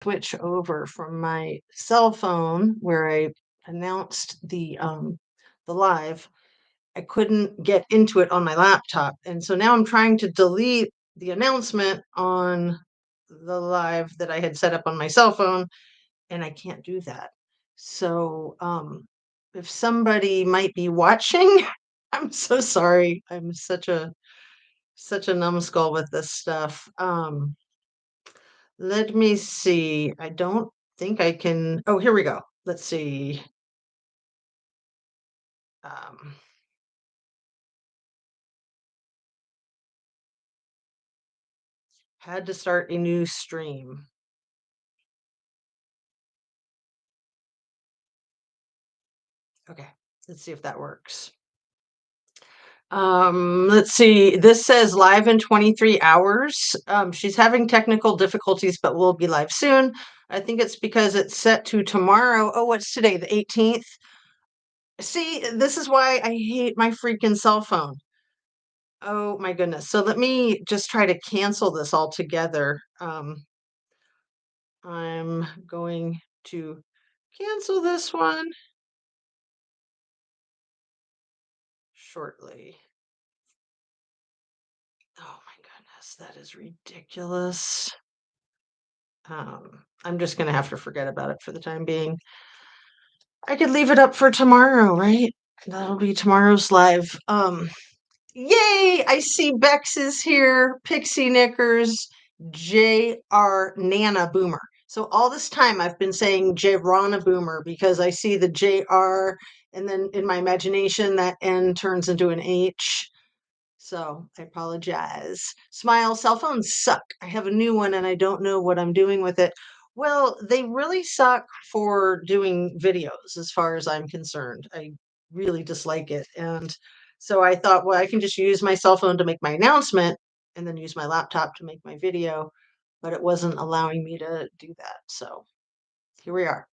switch over from my cell phone where I announced the live. I couldn't get into it on my laptop. And so now I'm trying to delete the announcement on the live that I had set up on my cell phone, and I can't do that. So if somebody might be watching, I'm so sorry. I'm such a numbskull with this stuff. Let me see. I don't think I can. Oh, here we go. Let's see. Um, had to start a new stream. Okay, let's see if that works. Let's see. This says live in 23 hours. She's having technical difficulties, but will be live soon. I think it's because it's set to tomorrow. Oh, what's today? The 18th. See, this is why I hate my freaking cell phone. Oh my goodness. So let me just try to cancel this altogether. I'm going to cancel this one shortly. Oh my goodness, that is ridiculous. I'm just gonna have to forget about it for the time being. I could leave it up for tomorrow, right? That'll be tomorrow's live. Yay! I see Bex is here, Pixie Knickers, J.R. Nana Boomer. So all this time I've been saying J. Rana Boomer because I see the J.R. and then in my imagination that N turns into an H. So I apologize. Smile, cell phones suck. I have a new one and I don't know what I'm doing with it. Well, they really suck for doing videos as far as I'm concerned. I really dislike it. And so I thought, well, I can just use my cell phone to make my announcement and then use my laptop to make my video, but it wasn't allowing me to do that. So here we are.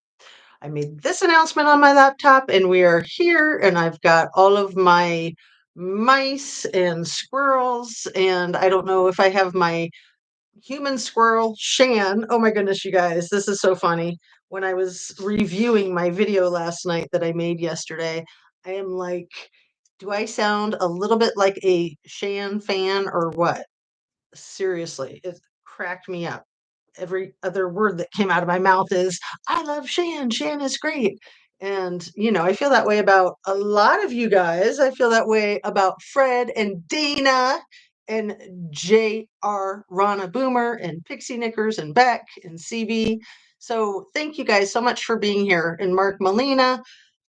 I made this announcement on my laptop and we are here and I've got all of my mice and squirrels and I don't know if I have my human squirrel Shan. Oh my goodness, you guys, this is so funny. When I was reviewing my video last night that I made yesterday, I am like, do I sound a little bit like a Shan fan or what? Seriously, it cracked me up. Every other word that came out of my mouth is, I love Shan. Shan is great. And, I feel that way about a lot of you guys. I feel that way about Fred and Dana and J.R. Rana Boomer and Pixie Knickers and Beck and CB. So thank you guys so much for being here. And Mark Molina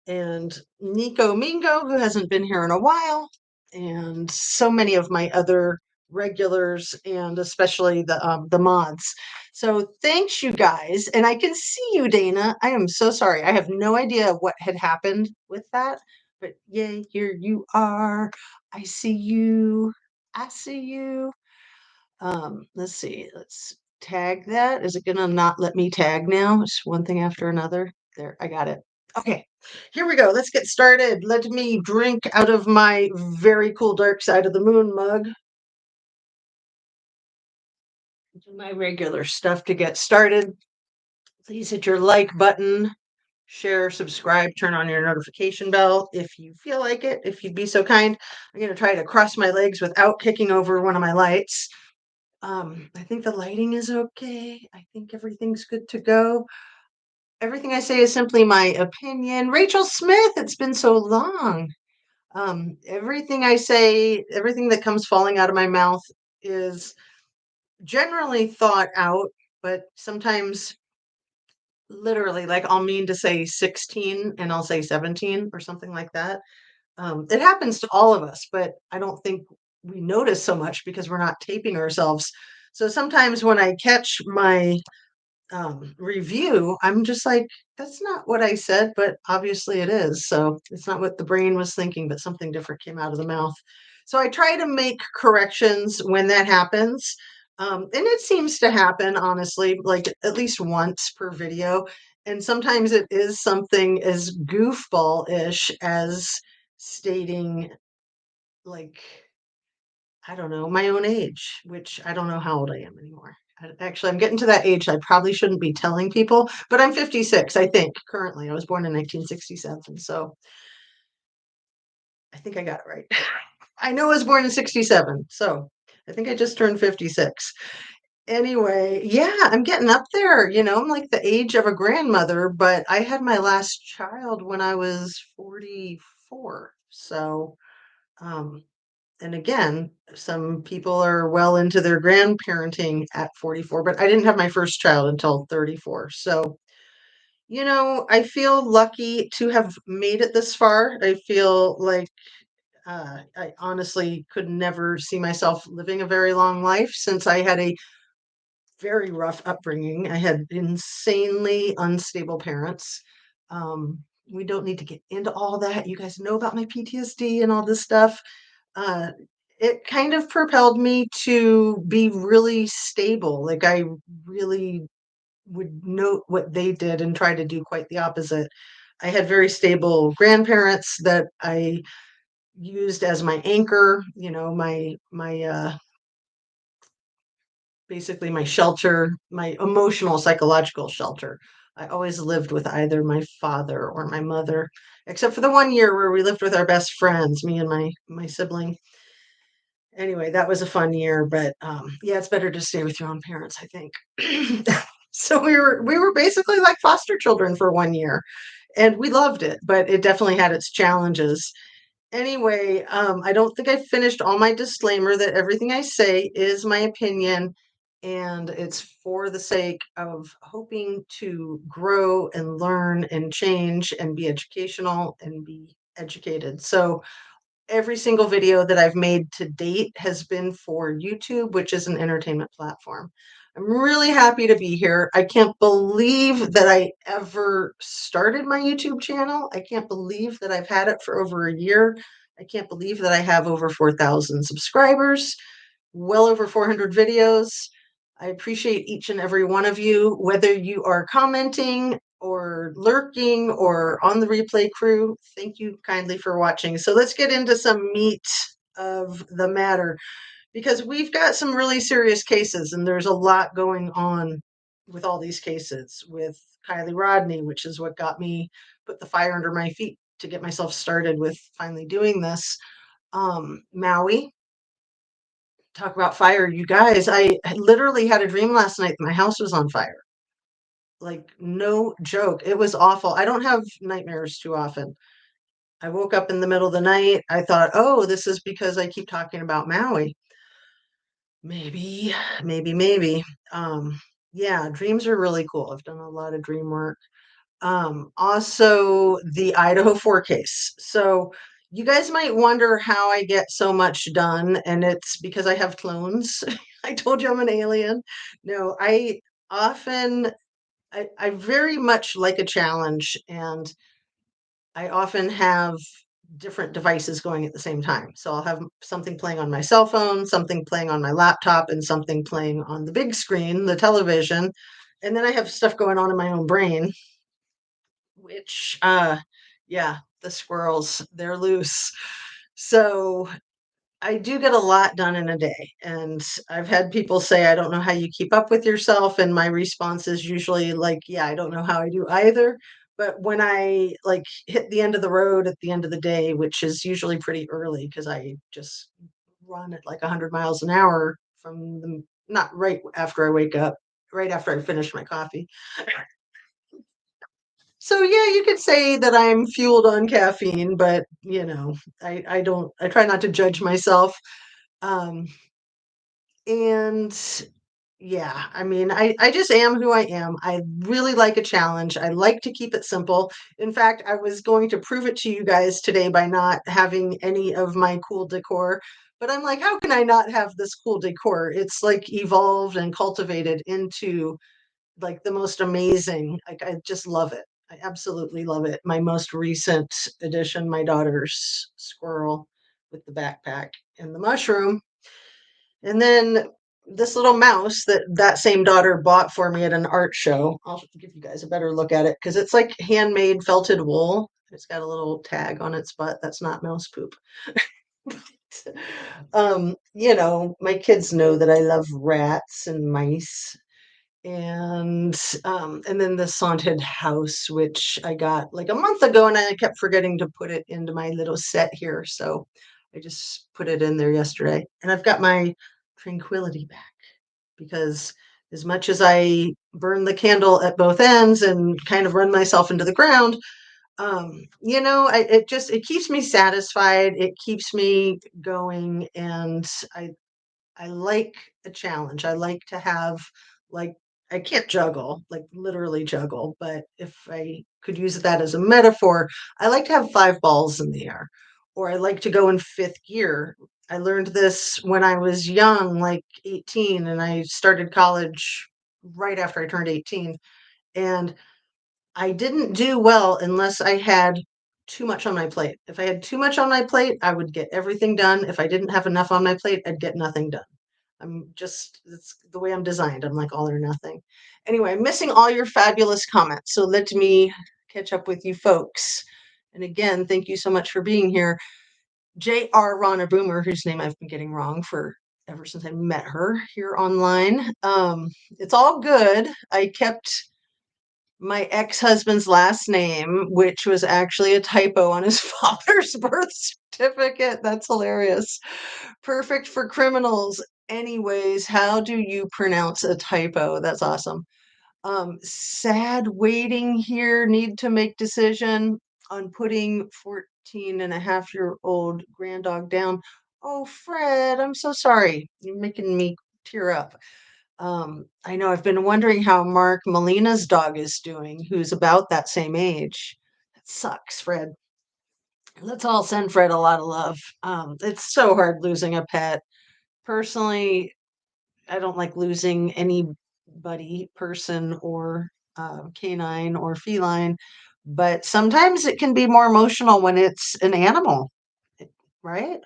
and Nico Mingo, who hasn't been here in a while, and so many of my other regulars, and especially the mods. So thanks, you guys, and I can see you, Dana. I am so sorry. I have no idea what had happened with that, but yay, here you are. I see you. I see you. Let's see. Let's tag that. Is it gonna not let me tag now? It's one thing after another. There, I got it. Okay, here we go. Let's get started. Let me drink out of my very cool Dark Side of the Moon mug. Do my regular stuff to get started. Please hit your like button, share, subscribe, turn on your notification bell if you feel like it, if you'd be so kind. I'm going to try to cross my legs without kicking over one of my lights. I think the lighting is okay. I think everything's good to go. Everything I say is simply my opinion. Rachel Smith, it's been so long. Everything I say, everything that comes falling out of my mouth is generally thought out, but sometimes literally, like I'll mean to say 16 and I'll say 17 or something like that. It happens to all of us, but I don't think we notice so much because we're not taping ourselves. So sometimes when I catch my review, I'm just like, that's not what I said, but obviously it is. So it's not what the brain was thinking, but something different came out of the mouth. So I try to make corrections when that happens. And it seems to happen, honestly, like at least once per video. And sometimes it is something as goofball ish as stating, like, I don't know, my own age, which I don't know how old I am anymore. Actually, I'm getting to that age I probably shouldn't be telling people, but I'm 56, I think, currently. I was born in 1967, so I think I got it right. I know I was born in 67, so I think I just turned 56. Anyway, yeah, I'm getting up there. I'm like the age of a grandmother, but I had my last child when I was 44. So, um, and again, some people are well into their grandparenting at 44, but I didn't have my first child until 34. So, I feel lucky to have made it this far. I feel like I honestly could never see myself living a very long life since I had a very rough upbringing. I had insanely unstable parents. We don't need to get into all that. You guys know about my PTSD and all this stuff. Uh, it kind of propelled me to be really stable. Like I really would note what they did and try to do quite the opposite. I had very stable grandparents that I used as my anchor, my basically my shelter, my emotional, psychological shelter. I always lived with either my father or my mother, except for the one year where we lived with our best friends, me and my sibling. Anyway, that was a fun year, but yeah, it's better to stay with your own parents, I think. So we were basically like foster children for one year, and we loved it, but it definitely had its challenges. Anyway, I don't think I finished all my disclaimer that everything I say is my opinion and it's for the sake of hoping to grow and learn and change and be educational and be educated. So, every single video that I've made to date has been for YouTube, which is an entertainment platform. I'm really happy to be here. I can't believe that I ever started my YouTube channel. I can't believe that I've had it for over a year. I can't believe that I have over 4,000 subscribers, well over 400 videos. I appreciate each and every one of you, whether you are commenting or lurking or on the replay crew. Thank you kindly for watching. So let's get into some meat of the matter because we've got some really serious cases and there's a lot going on with all these cases with Kylie Rodney, which is what got me put the fire under my feet to get myself started with finally doing this. Maui, talk about fire, you guys. I literally had a dream last night that my house was on fire. Like, no joke. It was awful. I don't have nightmares too often. I woke up in the middle of the night. I thought, oh, this is because I keep talking about Maui. Maybe, maybe. Um, yeah, dreams are really cool. I've done a lot of dream work. Also the Idaho 4 case. So you guys might wonder how I get so much done, and it's because I have clones. I told you I'm an alien. No, often I very much like a challenge, and I often have different devices going at the same time. So I'll have something playing on my cell phone, something playing on my laptop, and something playing on the big screen, the television. And then I have stuff going on in my own brain, which yeah, the squirrels, they're loose. So I do get a lot done in a day, and I've had people say, I don't know how you keep up with yourself, and my response is usually like, yeah, I don't know how I do either. But when I like hit the end of the road at the end of the day, which is usually pretty early because I just run at like 100 miles an hour from the not right after I wake up, right after I finish my coffee. So yeah, you could say that I'm fueled on caffeine, but I don't I try not to judge myself. Um, and yeah, I mean, I just am who I am. I really like a challenge. I like to keep it simple. In fact, I was going to prove it to you guys today by not having any of my cool decor. But I'm like, how can I not have this cool decor? It's like evolved and cultivated into like the most amazing. Like I just love it. I absolutely love it. My most recent addition, my daughter's squirrel with the backpack and the mushroom. And then this little mouse that same daughter bought for me at an art show. I'll give you guys a better look at it because it's like handmade felted wool. It's got a little tag on its butt. That's not mouse poop. My kids know that I love rats and mice, and then this haunted house, which I got like a month ago, and I kept forgetting to put it into my little set here. So I just put it in there yesterday. And I've got my tranquility back because as much as I burn the candle at both ends and kind of run myself into the ground, it keeps me satisfied. It keeps me going, and I I like a challenge. I like to have, like, I can't juggle, like literally juggle, but if I could use that as a metaphor, I like to have five balls in the air, or I like to go in fifth gear. I learned this when I was young, like 18, and I started college right after I turned 18. And I didn't do well unless I had too much on my plate. If I had too much on my plate, I would get everything done. If I didn't have enough on my plate, I'd get nothing done. It's the way I'm designed. I'm like all or nothing. Anyway, I'm missing all your fabulous comments. So let me catch up with you folks. And again, thank you so much for being here. J.R. Rana Boomer, whose name I've been getting wrong for ever since I met her here online. It's all good. I kept my ex-husband's last name, which was actually a typo on his father's birth certificate. That's hilarious. Perfect for criminals. Anyways, how do you pronounce a typo? That's awesome. Sad waiting here, need to make decision on putting 14-and-a-half-year-old granddog down. Oh, Fred, I'm so sorry. You're making me tear up. I know I've been wondering how Mark Molina's dog is doing, who's about that same age. That sucks, Fred. Let's all send Fred a lot of love. It's so hard losing a pet. Personally, I don't like losing anybody, person or canine or feline, but sometimes it can be more emotional when it's an animal, right?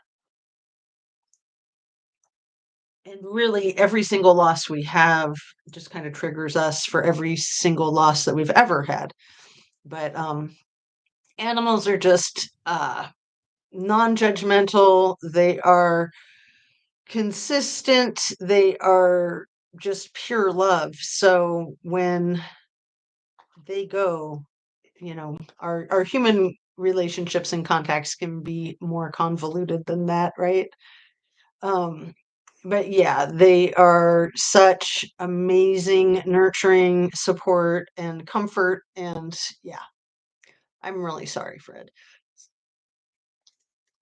And really, every single loss we have just kind of triggers us for every single loss that we've ever had. But animals are just non-judgmental. They are consistent. They are just pure love. So when they go, our human relationships and contacts can be more convoluted than that, right? Um, but yeah, they are such amazing, nurturing support and comfort. And yeah, I'm really sorry, Fred.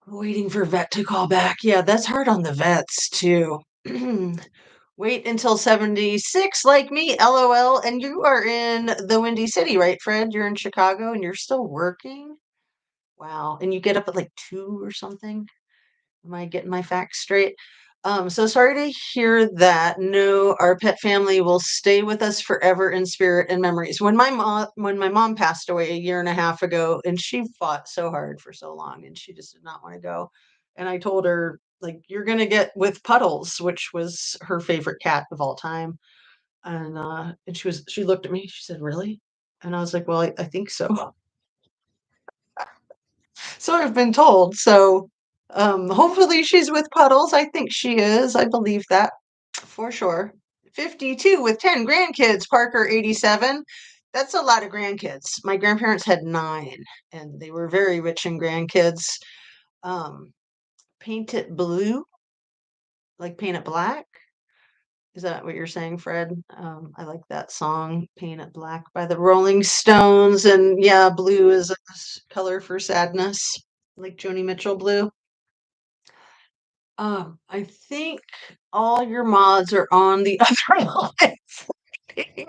Waiting for vet to call back. Yeah, that's hard on the vets too. Wait until 76 like me, LOL. And you are in the Windy City, right, Fred? You're in Chicago and you're still working? Wow. And you get up at like 2 or something? Am I getting my facts straight? So sorry to hear that. No, our pet family will stay with us forever in spirit and memories. When my mom passed away a year and a half ago, and she fought so hard for so long, and she just did not want to go. And I told her, like, you're gonna get with Puddles, which was her favorite cat of all time. And she looked at me, she said, "Really?" And I was like, "Well, I think so." So I've been told. So hopefully she's with Puddles. I think she is. I believe that for sure. 52 with 10 grandkids, Parker 87. That's a lot of grandkids. My grandparents had 9, and they were very rich in grandkids. Um, Paint it blue, like paint it black. Is that what you're saying, Fred? I like that song, Paint It Black by the Rolling Stones. And yeah, blue is a color for sadness, like Joni Mitchell blue. I think all your mods are on the other line.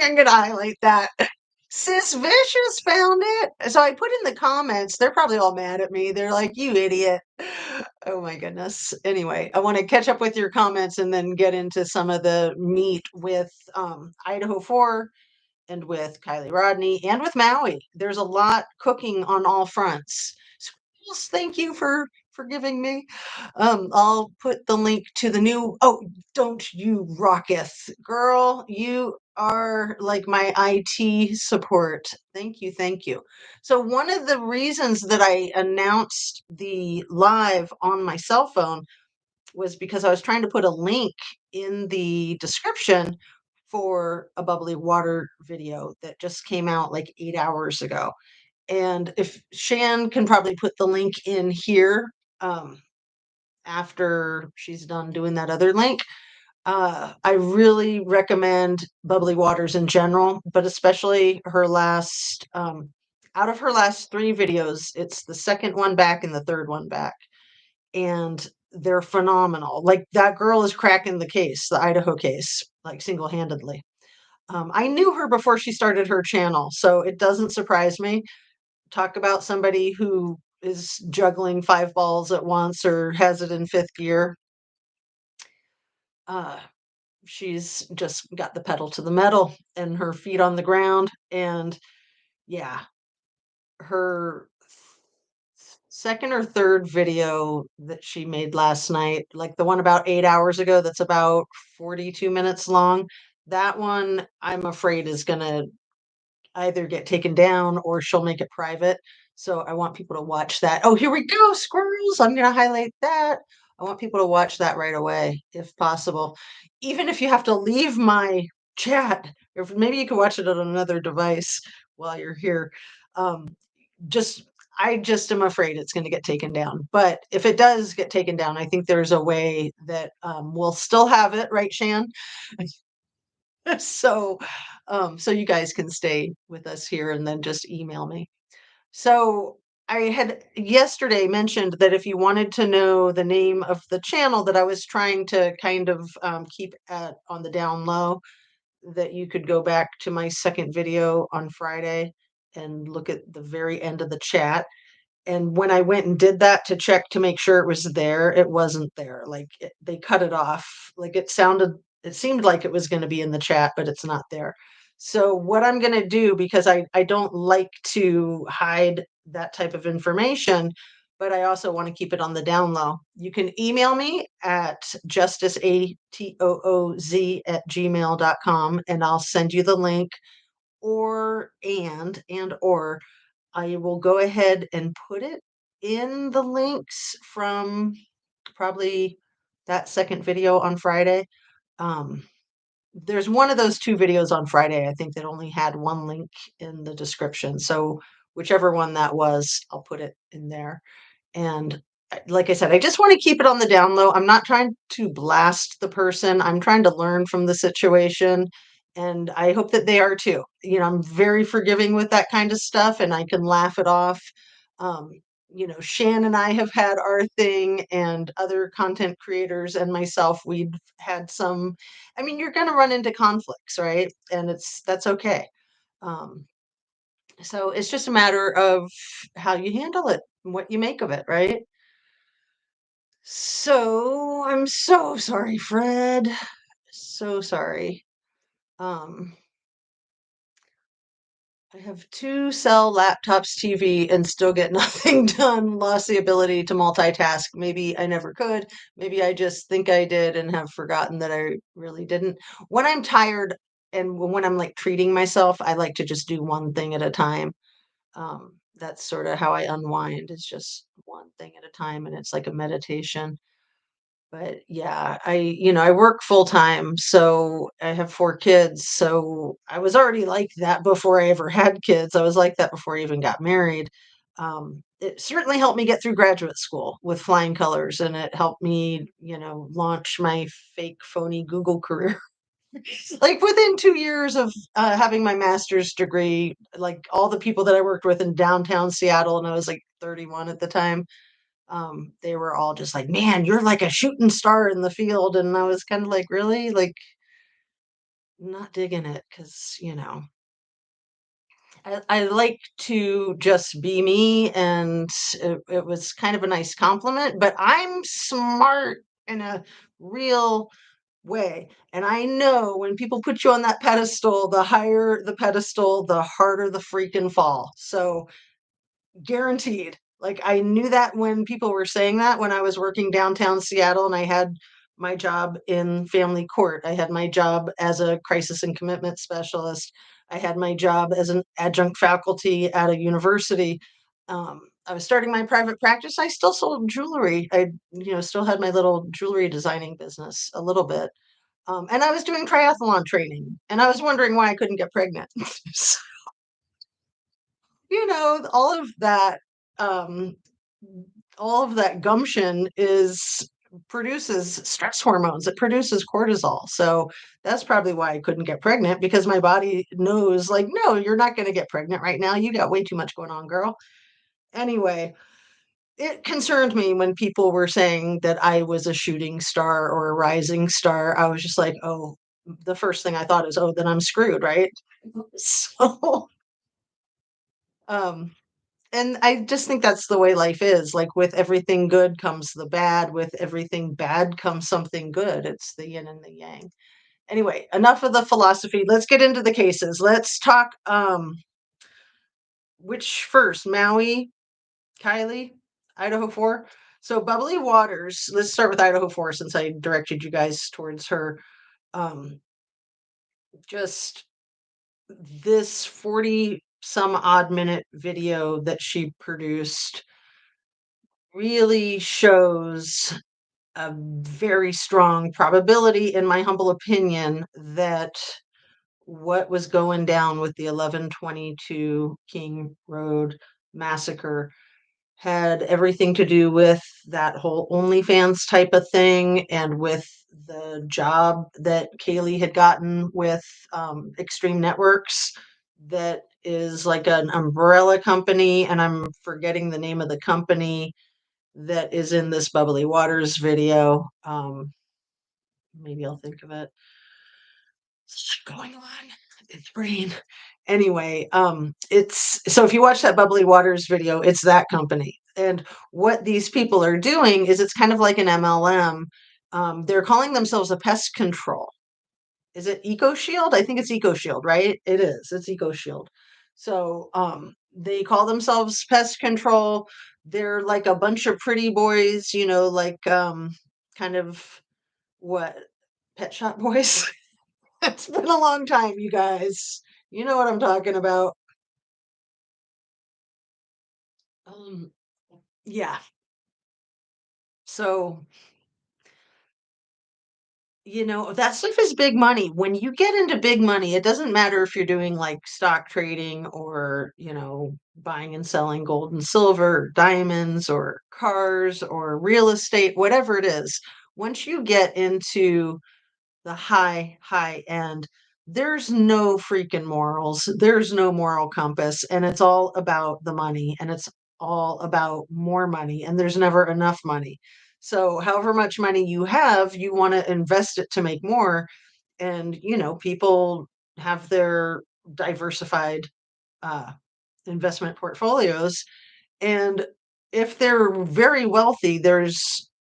I'm gonna highlight that. Sis Vicious found it. So I put in the comments. They're probably all mad at me. They're like, "You idiot." Oh my goodness. Anyway, I want to catch up with your comments and then get into some of the meat with Idaho 4 and with Kylie Rodney and with Maui. There's a lot cooking on all fronts. Squirrels, thank you for forgiving me. I'll put the link to the new. Oh, don't you rocketh, girl? You are like my IT support. Thank you, thank you. So one of the reasons that I announced the live on my cell phone was because I was trying to put a link in the description for a bubbly water video that just came out like 8 hours ago. And if Shan can probably put the link in here after she's done doing that other link. I really recommend bubbly waters in general, but especially her last, out of her last three videos, it's the second one back and the third one back. And they're phenomenal. Like that girl is cracking the case, the Idaho case, like single handedly. I knew her before she started her channel, so it doesn't surprise me. Talk about somebody who is juggling five balls at once or has it in fifth gear. Uh, she's just got the pedal to the metal and her feet on the ground. And yeah, her second or third video that she made last night, like the one about 8 hours ago, that's about 42 minutes long. That one, I'm afraid, is going to either get taken down or she'll make it private. So I want people to watch that. Oh, here we go, squirrels. I'm going to highlight that. I want people to watch that right away, if possible. Even if you have to leave my chat, or maybe you can watch it on another device while you're here. Um, just, I just am afraid it's going to get taken down. But if it does get taken down, I think there's a way that we'll still have it, right, Shan? So so you guys can stay with us here and then just email me. So I had yesterday mentioned that if you wanted to know the name of the channel that I was trying to kind of keep at on the down low, that you could go back to my second video on Friday and look at the very end of the chat. And when I went and did that to check to make sure it was there, it wasn't there. Like they cut it off. Like it seemed like it was going to be in the chat, but it's not there. So what I'm going to do, because I don't like to hide that type of information, but I also want to keep it on the down low. You can email me at justiceatooz@gmail.com and I'll send you the link, or I will go ahead and put it in the links from probably that second video on Friday. Um, there's one of those two videos on Friday, I think, that only had one link in the description. So whichever one that was, I'll put it in there. And like I said, I just want to keep it on the down low. I'm not trying to blast the person. I'm trying to learn from the situation. And I hope that they are too. You know, I'm very forgiving with that kind of stuff and I can laugh it off. Um, Shan and I have had our thing, and other content creators and myself, we've had some. I mean, you're going to run into conflicts, right? And that's okay. Um, so it's just a matter of how you handle it and what you make of it, right? So I'm so sorry, Fred. So sorry. Um, I have two cell laptops, TV, and still get nothing done. Lost the ability to multitask. Maybe I never could. Maybe I just think I did and have forgotten that I really didn't. When I'm tired and when I'm like treating myself, I like to just do one thing at a time. That's sort of how I unwind. It's just one thing at a time, and it's like a meditation. But yeah, I work full time, so I have four kids. So I was already like that before I ever had kids. I was like that before I even got married. It certainly helped me get through graduate school with flying colors, and it helped me, launch my fake, phony Google career. Like within 2 years of having my master's degree, like all the people that I worked with in downtown Seattle, and I was like 31 at the time, they were all just like, "Man, you're like a shooting star in the field." And I was kind of like, "Really?" Like, not digging it because, I like to just be me. And it was kind of a nice compliment, but I'm smart in a real way. And I know when people put you on that pedestal, the higher the pedestal, the harder the freaking fall. So guaranteed. Like I knew that when people were saying that when I was working downtown Seattle and I had my job in family court. I had my job as a crisis and commitment specialist. I had my job as an adjunct faculty at a university. I was starting my private practice. I still sold jewelry. I, still had my little jewelry designing business a little bit. And I was doing triathlon training, and I was wondering why I couldn't get pregnant. So, all of that, um, gumption is produces stress hormones. It produces cortisol. So that's probably why I couldn't get pregnant, because my body knows, like, no, you're not going to get pregnant right now. You got way too much going on, girl. Anyway, it concerned me when people were saying that I was a shooting star or a rising star. I was just like, oh, the first thing I thought is, oh, then I'm screwed, right? So, um, and I just think that's the way life is. Like, with everything good comes the bad. With everything bad comes something good. It's the yin and the yang. Anyway, enough of the philosophy. Let's get into the cases. Let's talk. Which first, Maui, Kylie, Idaho 4. So bubbly waters. Let's start with Idaho 4, since I directed you guys towards her. Um, just this 40 some odd minute video that she produced really shows a very strong probability, in my humble opinion, that what was going down with the 1122 King Road massacre had everything to do with that whole OnlyFans type of thing, and with the job that Kaylee had gotten with Extreme Networks, that is like an umbrella company, and I'm forgetting the name of the company that is in this Bubbly Waters video. Maybe I'll think of it. What's going on? It's brain. Anyway, it's so if you watch that Bubbly Waters video, it's that company. And what these people are doing is, it's kind of like an MLM. They're calling themselves a pest control. Is it Eco Shield? I think it's Eco Shield, right? It is. It's Eco Shield. So they call themselves pest control. They're like a bunch of pretty boys, like kind of what, Pet Shop Boys. It's been a long time, you guys. You know what I'm talking about. Um, yeah. So, that stuff is big money. When you get into big money, it doesn't matter if you're doing like stock trading, or, buying and selling gold and silver, diamonds, or cars, or real estate, whatever it is. Once you get into the high end, there's no freaking morals. There's no moral compass, and it's all about the money, and it's all about more money, and there's never enough money. So however much money you have, you want to invest it to make more. And people have their diversified uh, investment portfolios, and if they're very wealthy, there's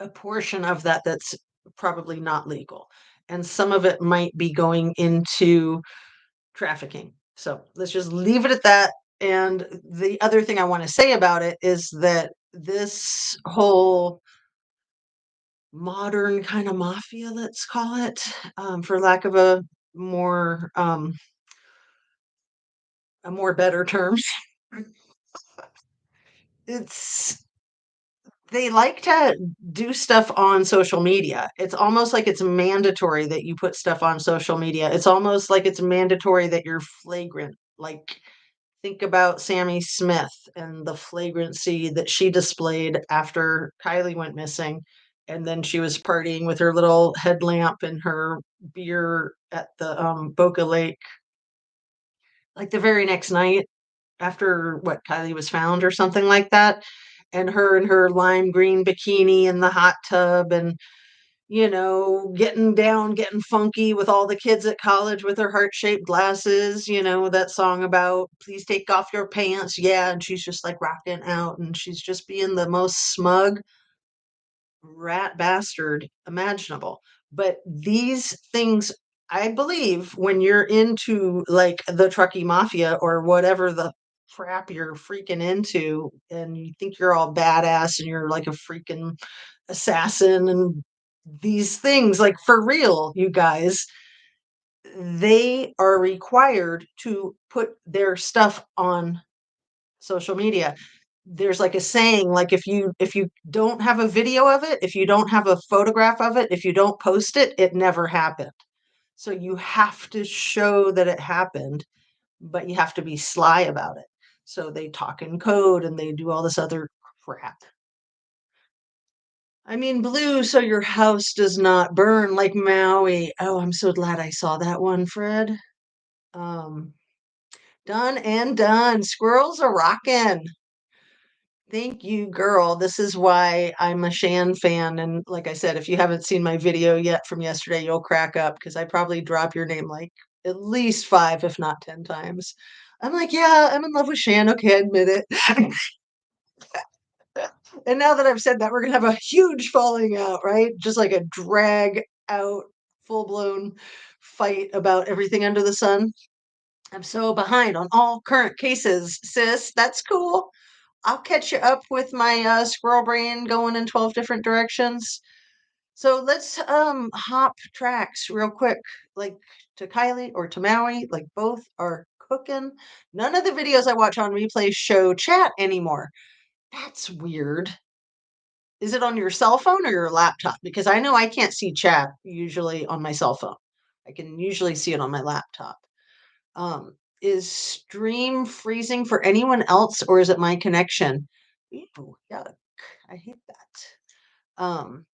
a portion of that that's probably not legal. And some of it might be going into trafficking. So let's just leave it at that. And the other thing I want to say about it is that this whole modern kind of mafia, let's call it, for lack of more a more better terms, it's they like to do stuff on social media. It's almost like it's mandatory that you put stuff on social media. It's almost like it's mandatory that you're flagrant. Like, think about Sammy Smith and the flagrancy that she displayed after Kylie went missing. And then she was partying with her little headlamp and her beer at the Boca Lake, like the very next night after what Kylie was found or something like that. And her in her lime green bikini in the hot tub, and getting down, getting funky with all the kids at college with her heart-shaped glasses, that song about please take off your pants. Yeah, and she's just like rocking out, and she's just being the most smug rat bastard imaginable. But these things, I believe, when you're into like the Truckee Mafia or whatever the crap you're freaking into, and you think you're all badass and you're like a freaking assassin and these things, like, for real, you guys, they are required to put their stuff on social media. There's like a saying, like if you don't have a video of it, if you don't have a photograph of it, if you don't post it, it never happened. So you have to show that it happened, but you have to be sly about it. So they talk in code and they do all this other crap. I mean, blue, so your house does not burn like Maui. Oh, I'm so glad I saw that one, Fred. Um, done and done. Squirrels are rocking. Thank you, girl. This is why I'm a Shan fan. And like I said, if you haven't seen my video yet from yesterday, you'll crack up because I probably drop your name like at least 5, if not 10 times. I'm like, yeah, I'm in love with Shan. Okay, I admit it. And now that I've said that, we're gonna have a huge falling out, right? Just like a drag out, full blown fight about everything under the sun. I'm so behind on all current cases, sis. That's cool. I'll catch you up with my squirrel brain going in 12 different directions. So let's hop tracks real quick, like to Kylie or to Maui, like both are cooking. None of the videos I watch on replay show chat anymore. That's weird. Is it on your cell phone or your laptop? Because I know I can't see chat usually on my cell phone. I can usually see it on my laptop. Is stream freezing for anyone else or is it my connection? Ew, yuck. I hate that.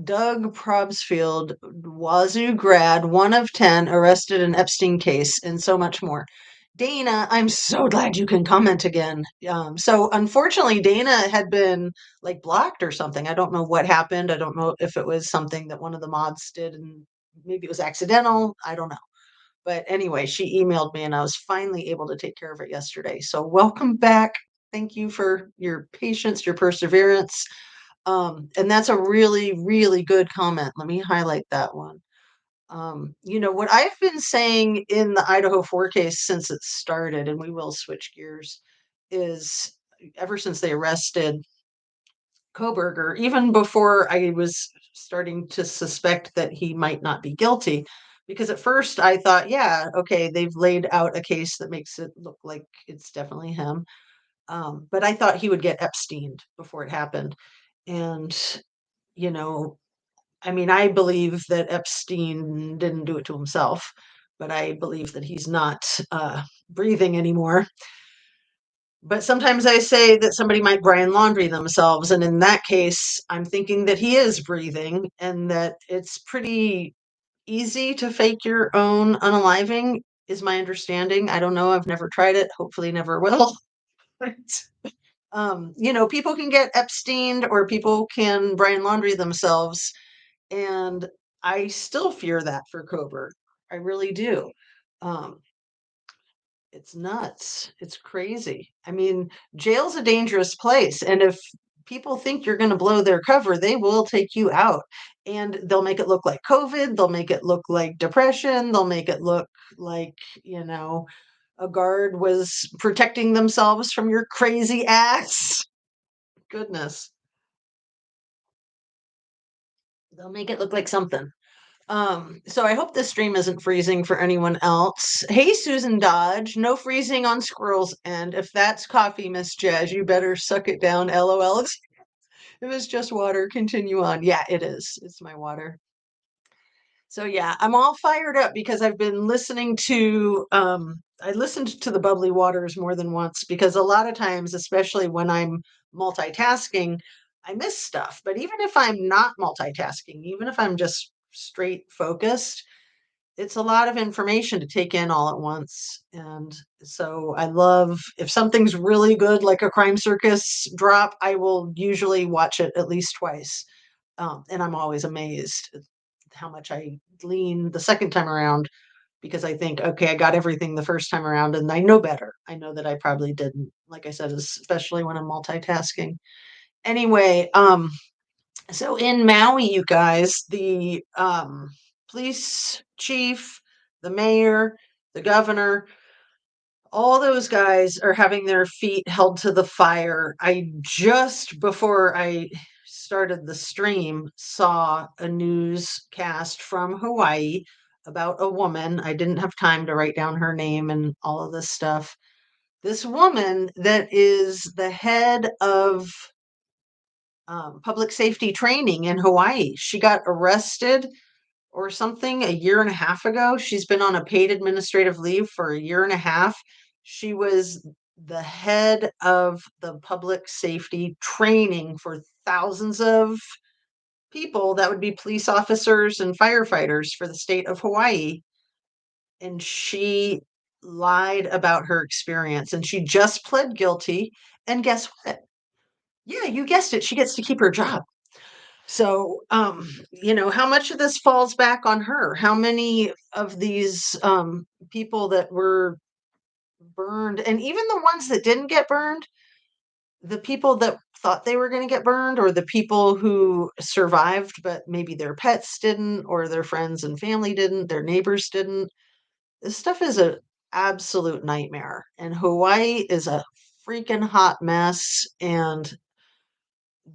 Doug Probsfield, Wazoo grad, 1 of 10, arrested in Epstein case, and so much more. Dana, I'm so glad you can comment again. So unfortunately, Dana had been like blocked or something. I don't know what happened. I don't know if it was something that one of the mods did and maybe it was accidental. I don't know. But anyway, she emailed me and I was finally able to take care of it yesterday. So welcome back. Thank you for your patience, your perseverance. And that's a really, really good comment. Let me highlight that one. What I've been saying in the Idaho 4 case since it started, and we will switch gears, is ever since they arrested Koberger, even before I was starting to suspect that he might not be guilty, because at first I thought, yeah, okay, they've laid out a case that makes it look like it's definitely him. But I thought he would get Epsteined before it happened. And, you know, I mean, I believe that Epstein didn't do it to himself, but I believe that he's not breathing anymore. But sometimes I say that somebody might Brian Laundry themselves. And in that case, I'm thinking that he is breathing and that it's pretty easy to fake your own unaliving, is my understanding. I don't know. I've never tried it. Hopefully, never will. People can get Epstein or people can Brian Laundry themselves. And I still fear that for Coburg. I really do. Um, it's nuts. It's crazy. I mean, jail's a dangerous place. And if people think you're going to blow their cover, they will take you out. And they'll make it look like COVID. They'll make it look like depression. They'll make it look like, a guard was protecting themselves from your crazy ass. Goodness. They'll make it look like something. So I hope this stream isn't freezing for anyone else. Hey, Susan Dodge, no freezing on Squirrel's End. If that's coffee, Miss Jazz, you better suck it down. LOL. If it's just water, continue on. Yeah, it is. It's my water. So yeah, I'm all fired up because I've been listening to I listened to the Bubbly Waters more than once because a lot of times, especially when I'm multitasking, I miss stuff. But even if I'm not multitasking, even if I'm just straight focused, it's a lot of information to take in all at once. And so I love if something's really good, like a Crime Circus drop, I will usually watch it at least twice. And I'm always amazed at how much I glean the second time around because I think, okay, I got everything the first time around and I know better. I know that I probably didn't, like I said, especially when I'm multitasking. Anyway, so in Maui, you guys, the police chief, the mayor, the governor, all those guys are having their feet held to the fire. I just before I started the stream saw a newscast from Hawaii about a woman. I didn't have time to write down her name and all of this stuff. This woman that is the head of public safety training in Hawaii, she got arrested or something a year and a half ago. She's been on a paid administrative leave for a year and a half. She was the head of the public safety training for thousands of people that would be police officers and firefighters for the state of Hawaii. And she lied about her experience and she just pled guilty. And guess what? Yeah, you guessed it. She gets to keep her job. So, how much of this falls back on her? How many of these people that were burned, and even the ones that didn't get burned, the people that thought they were going to get burned, or the people who survived, but maybe their pets didn't, or their friends and family didn't, their neighbors didn't. This stuff is an absolute nightmare. And Hawaii is a freaking hot mess. And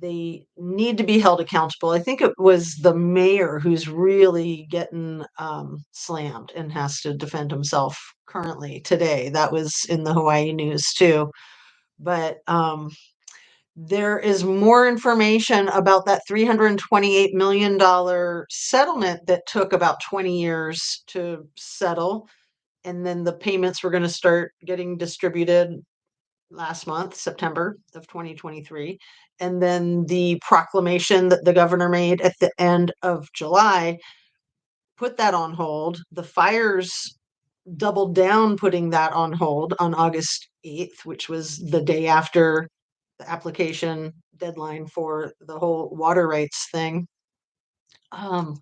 they need to be held accountable. I think it was the mayor who's really getting slammed and has to defend himself currently today. That was in the Hawaii news too. But there is more information about that $328 million settlement that took about 20 years to settle. And then the payments were going to start getting distributed last month, September of 2023. And then the proclamation that the governor made at the end of July put that on hold. The fires doubled down, putting that on hold on August 8th, which was the day after the application deadline for the whole water rights thing. Um,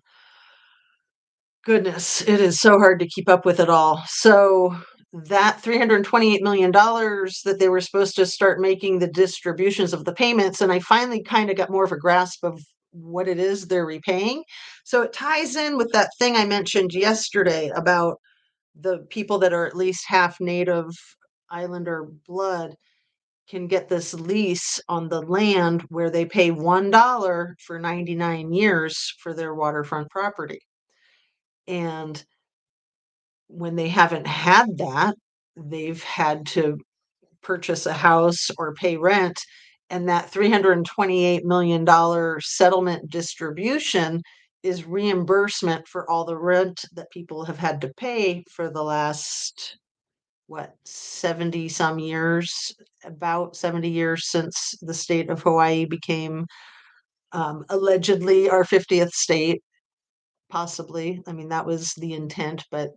Goodness, it is so hard to keep up with it all. So that $328 million that they were supposed to start making the distributions of the payments, and I finally kind of got more of a grasp of what it is they're repaying. So it ties in with that thing I mentioned yesterday about the people that are at least half Native Islander blood can get this lease on the land where they pay $1 for 99 years for their waterfront property. And when they haven't had that, they've had to purchase a house or pay rent. And that $328 million settlement distribution is reimbursement for all the rent that people have had to pay for the last, 70 some years, about 70 years since the state of Hawaii became allegedly our 50th state, possibly. I mean, that was the intent, but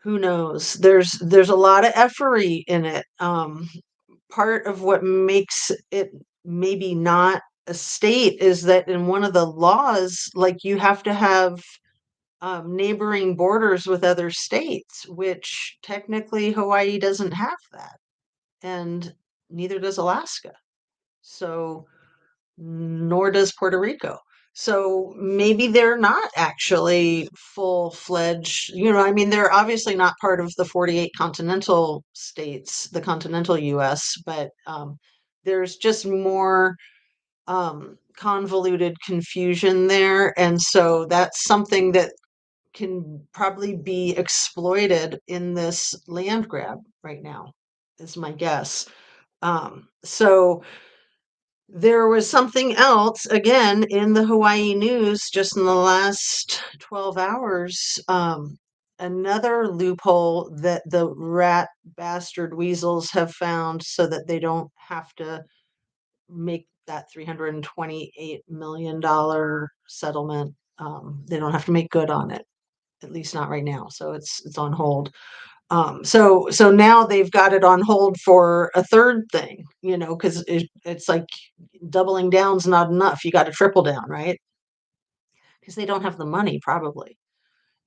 who knows? There's a lot of effery in it. Part of what makes it maybe not a state is that in one of the laws, like you have to have neighboring borders with other states, which technically Hawaii doesn't have that, and neither does Alaska. So nor does Puerto Rico. So maybe they're not actually full-fledged, I mean, they're obviously not part of the 48 continental states, the continental US, but there's just more convoluted confusion there. And so that's something that can probably be exploited in this land grab right now, is my guess. So there was something else again in the Hawaii news just in the last 12 hours. Another loophole that the rat bastard weasels have found so that they don't have to make that $328 million settlement. They don't have to make good on it, at least not right now. So it's on hold. So now they've got it on hold for a third thing, because it's like doubling down's not enough. You got to triple down, right? Because they don't have the money, probably.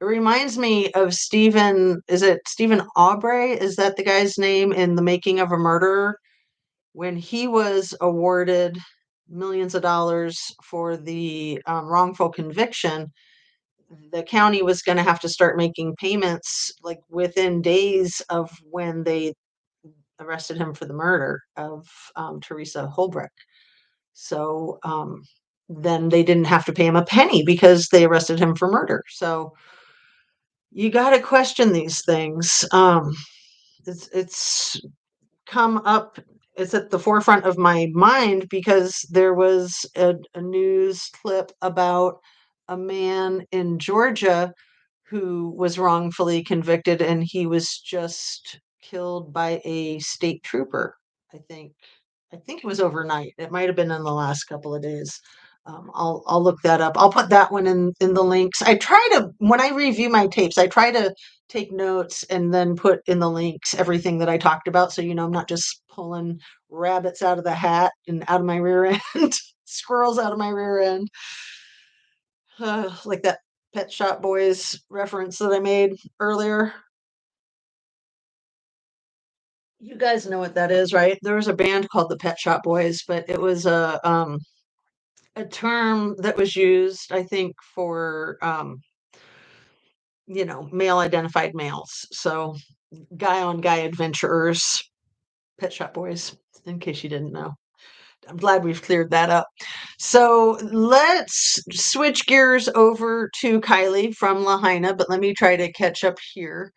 It reminds me of Stephen. Is it Stephen Aubrey? Is that the guy's name in The Making of a Murderer? When he was awarded millions of dollars for the wrongful conviction, the county was going to have to start making payments like within days of when they arrested him for the murder of Teresa Holbrook. So then they didn't have to pay him a penny because they arrested him for murder. So you got to question these things. it's come up. It's at the forefront of my mind because there was a news clip about a man in Georgia who was wrongfully convicted, and he was just killed by a state trooper. I think I think it was overnight. It might have been in the last couple of days. I'll look that up. I'll put that one in the links. I try to when I review my tapes, I try to take notes and then put in the links everything that I talked about, so I'm not just pulling rabbits out of the hat and out of my rear end, squirrels out of my rear end, like that Pet Shop Boys reference that I made earlier. You guys know what that is, right? There was a band called the Pet Shop Boys, but it was a term that was used, I think, for male identified males. So guy on guy adventurers, Pet Shop Boys, in case you didn't know. I'm glad we've cleared that up. So let's switch gears over to Kylie from Lahaina, but let me try to catch up here.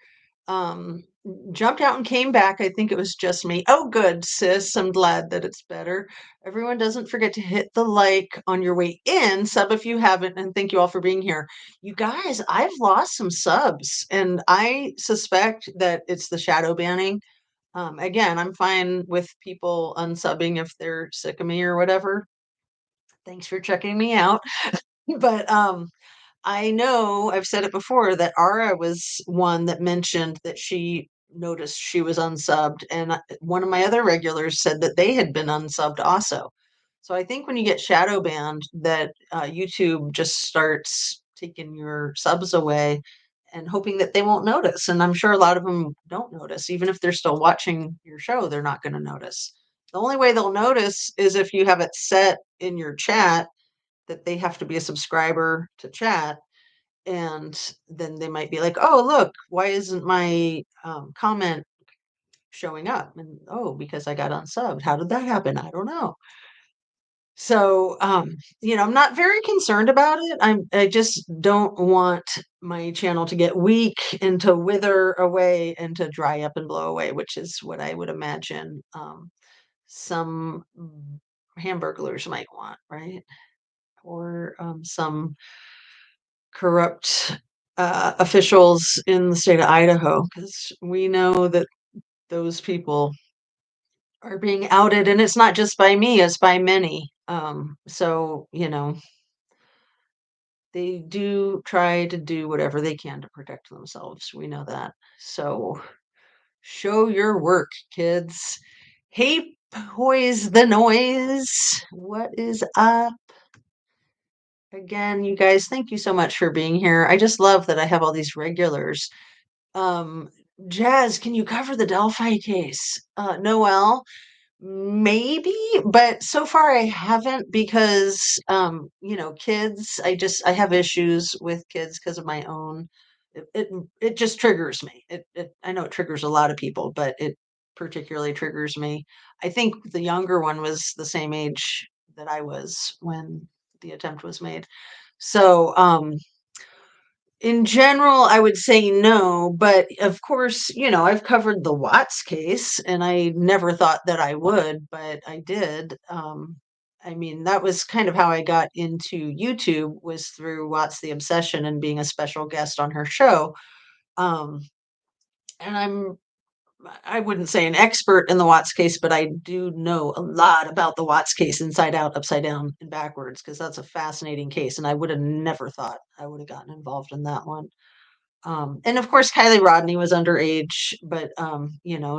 Um, Jumped out and came back. I think it was just me. Oh, good, sis. I'm glad that it's better. Everyone doesn't forget to hit the like on your way in, sub if you haven't, and thank you all for being here. You guys, I've lost some subs, and I suspect that it's the shadow banning. Again, I'm fine with people unsubbing if they're sick of me or whatever. Thanks for checking me out. But I know I've said it before that Ara was one that mentioned that she noticed she was unsubbed, and one of my other regulars said that they had been unsubbed also. So I think when you get shadow banned, that YouTube just starts taking your subs away and hoping that they won't notice. And I'm sure a lot of them don't notice. Even if they're still watching your show, they're not going to notice. The only way they'll notice is if you have it set in your chat that they have to be a subscriber to chat, and then they might be like, oh, look, why isn't my comment showing up? And oh, because I got unsubbed. How did that happen? I don't know. So I'm not very concerned about it. I just don't want my channel to get weak and to wither away and to dry up and blow away, which is what I would imagine some hamburglers might want, right? Or some corrupt officials in the state of Idaho, because we know that those people are being outed, and it's not just by me, it's by many. So, they do try to do whatever they can to protect themselves. We know that. So, show your work, kids. Hey, Poise the Noise. What is up? Again, you guys, thank you so much for being here. I just love that I have all these regulars. Um, Jazz, can you cover the Delphi case? Noel, maybe, but so far I haven't because, kids, I have issues with kids because of my own. It just triggers me. I know it triggers a lot of people, but it particularly triggers me. I think the younger one was the same age that I was when the attempt was made. So, in general, I would say no, but of course, I've covered the Watts case, and I never thought that I would, but I did. I mean, that was kind of how I got into YouTube, was through Watts the Obsession and being a special guest on her show. Um, and I wouldn't say an expert in the Watts case, but I do know a lot about the Watts case inside out, upside down, and backwards, because that's a fascinating case, and I would have never thought I would have gotten involved in that one. And of course, Kylie Rodney was underage, but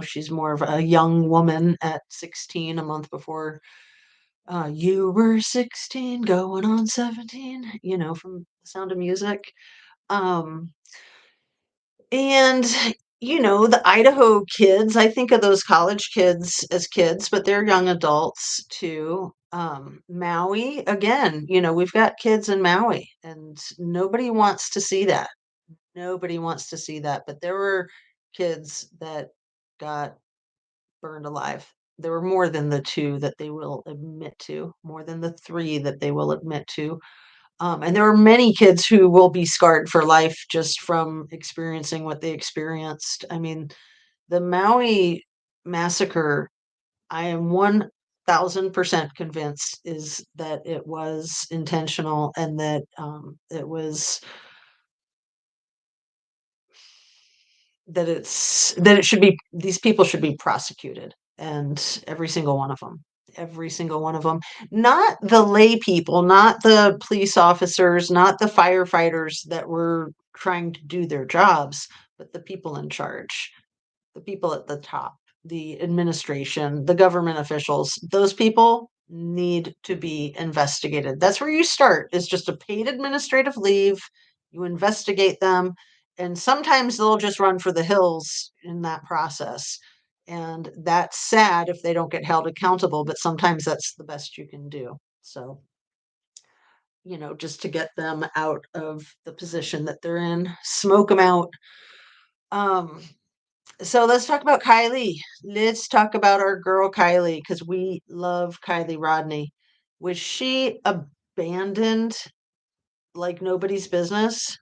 she's more of a young woman at 16, a month before you were 16, going on 17, from The Sound of Music. Um, and the Idaho kids, I think of those college kids as kids, but they're young adults too. Maui, again, we've got kids in Maui, and nobody wants to see that. Nobody wants to see that, but there were kids that got burned alive. There were more than the 2 that they will admit to, more than the 3 that they will admit to. And there are many kids who will be scarred for life just from experiencing what they experienced. I mean, the Maui massacre, I am 1000% convinced is that it was intentional and that it was that it should be these people should be prosecuted, and every single one of them, not the lay people, not the police officers, not the firefighters that were trying to do their jobs, but the people in charge, the people at the top, the administration, the government officials. Those people need to be investigated. That's where you start, is just a paid administrative leave. You investigate them, and sometimes they'll just run for the hills in that process. And that's sad if they don't get held accountable, but sometimes that's the best you can do. So, just to get them out of the position that they're in, smoke them out. Um, so let's talk about Kylie. Let's talk about our girl Kylie, because we love Kylie Rodney. Was she abandoned like nobody's business?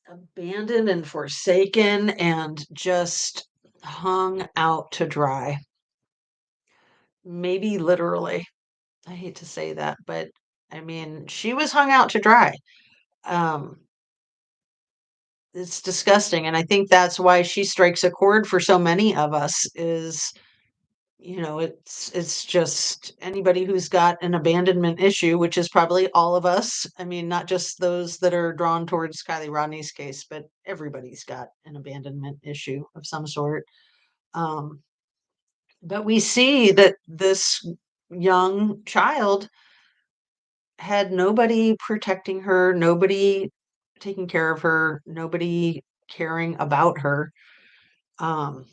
Abandoned and forsaken and just hung out to dry. Maybe literally. I hate to say that, but I mean, she was hung out to dry. Um, it's disgusting. And I think that's why she strikes a chord for so many of us is, it's just anybody who's got an abandonment issue, which is probably all of us. I mean, not just those that are drawn towards Kylie Rodney's case, but everybody's got an abandonment issue of some sort. Um, but we see that this young child had nobody protecting her, nobody taking care of her, nobody caring about her. Um,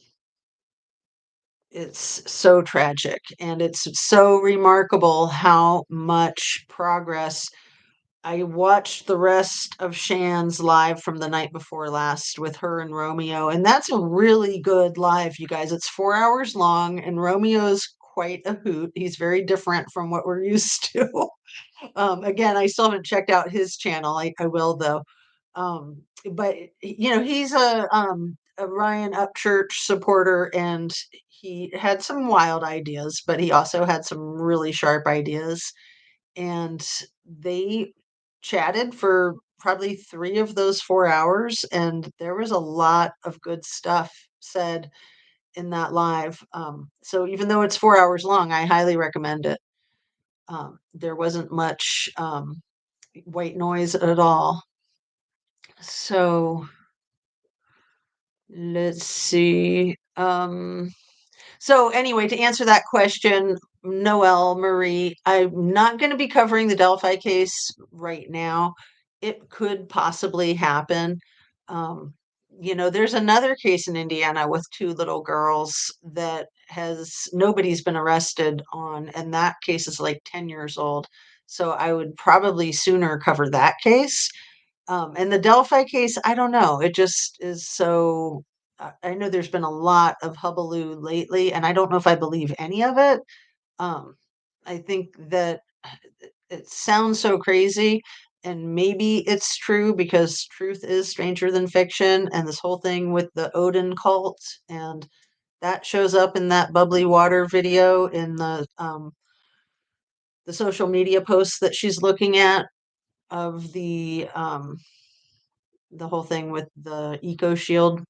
it's so tragic, and it's so remarkable how much progress. I watched the rest of Shan's live from the night before last with her and Romeo, and that's a really good live, you guys. It's 4 hours long, and Romeo's quite a hoot. He's very different from what we're used to. Again, I still haven't checked out his channel. I will though. But he's a Ryan Upchurch supporter, and he had some wild ideas, but he also had some really sharp ideas. And they chatted for probably 3 of those 4 hours, and there was a lot of good stuff said in that live. So even though it's 4 hours long, I highly recommend it. There wasn't much white noise at all. So let's see. So anyway, to answer that question, Noelle Marie, I'm not going to be covering the Delphi case right now. It could possibly happen. Um, there's another case in Indiana with two little girls that has nobody's been arrested on, and that case is like 10 years old. So I would probably sooner cover that case. And the Delphi case, I don't know. It just is so. I know there's been a lot of hullabaloo lately, and I don't know if I believe any of it. Um, I think that it sounds so crazy, and maybe it's true because truth is stranger than fiction. And this whole thing with the Odin cult, and that shows up in that bubbly water video in the social media posts that she's looking at of the whole thing with the Eco Shield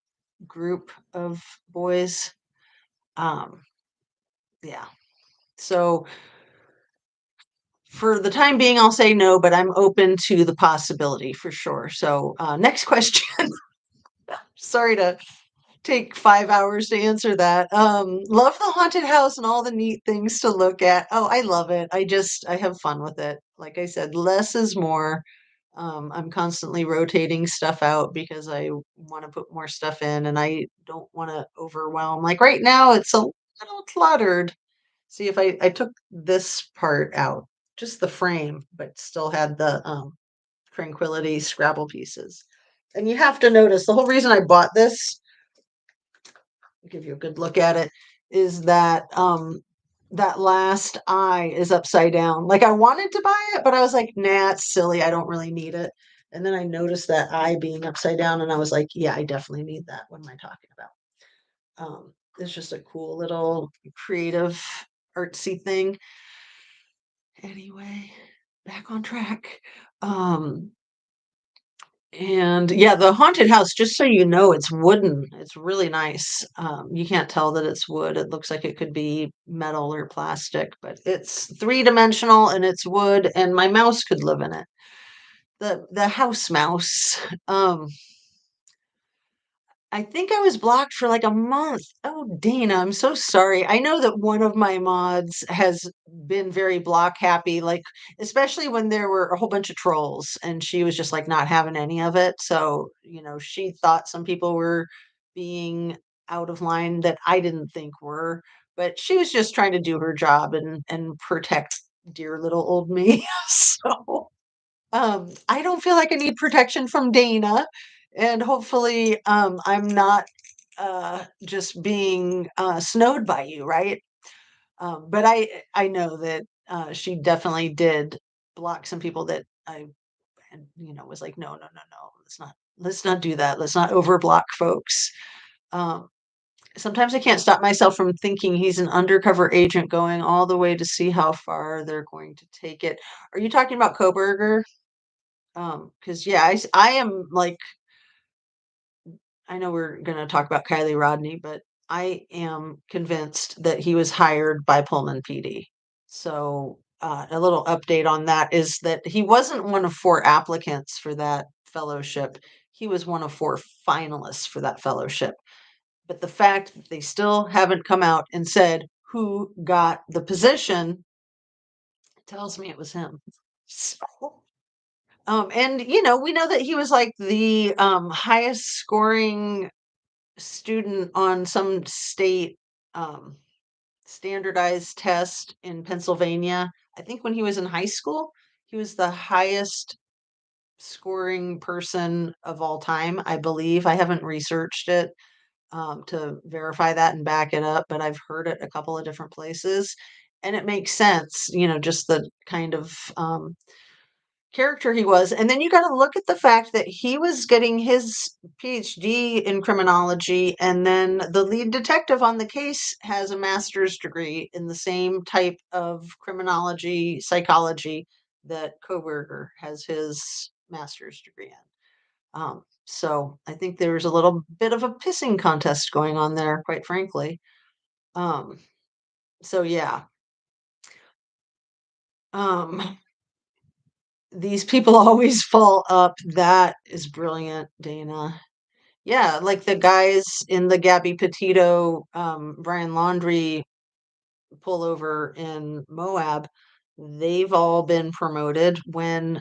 group of boys. Um, yeah. So for the time being, I'll say no, but I'm open to the possibility for sure. So next question. Sorry to take 5 hours to answer that. Love the haunted house and all the neat things to look at. Oh, I love it. I have fun with it. Like I said, less is more. I'm constantly rotating stuff out because I want to put more stuff in and I don't want to overwhelm. Like right now, it's a little cluttered. See if I took this part out, just the frame, but still had the Tranquility Scrabble pieces. And you have to notice the whole reason I bought this, I'll give you a good look at it, is that that last eye is upside down. Like I wanted to buy it, but I was like, nah, it's silly. I don't really need it. And then I noticed that eye being upside down, and I was like, yeah, I definitely need that. What am I talking about? It's just a cool little creative artsy thing. Anyway, back on track. Um, and yeah, the haunted house, just so you know, it's wooden. It's really nice. You can't tell that it's wood. It looks like it could be metal or plastic, but it's three-dimensional and it's wood, and my mouse could live in it. The house mouse. Um, I think I was blocked for like a month. Oh, Dana, I'm so sorry. I know that one of my mods has been very block happy, like especially when there were a whole bunch of trolls and she was just like not having any of it. So, she thought some people were being out of line that I didn't think were, but she was just trying to do her job and protect dear little old me. So I don't feel like I need protection from Dana, and hopefully, I'm not just being snowed by you, right? But I know that she definitely did block some people that I and was like, no, no, no, no, let's not do that. Let's not overblock folks. Um, Sometimes I can't stop myself from thinking he's an undercover agent going all the way to see how far they're going to take it. Are you talking about Coburger? Because yeah, I am like, I know we're gonna talk about Kylie Rodney, but I am convinced that he was hired by Pullman PD. So, a little update on that is that he wasn't one of 4 applicants for that fellowship. He was one of 4 finalists for that fellowship. But the fact that they still haven't come out and said who got the position tells me it was him. So and we know that he was like the highest scoring student on some state um, standardized test in Pennsylvania. I think when he was in high school, he was the highest scoring person of all time, I believe. I haven't researched it to verify that and back it up, but I've heard it a couple of different places. And it makes sense, just the kind of character he was. And then you got to look at the fact that he was getting his PhD in criminology, and then the lead detective on the case has a master's degree in the same type of criminology psychology that Koberger has his master's degree in. So I think there's a little bit of a pissing contest going on there, quite frankly. Um, so yeah. Um, these people always fall up. That is brilliant, Dana. Yeah, like the guys in the Gabby Petito, Brian Laundrie pullover in Moab, they've all been promoted when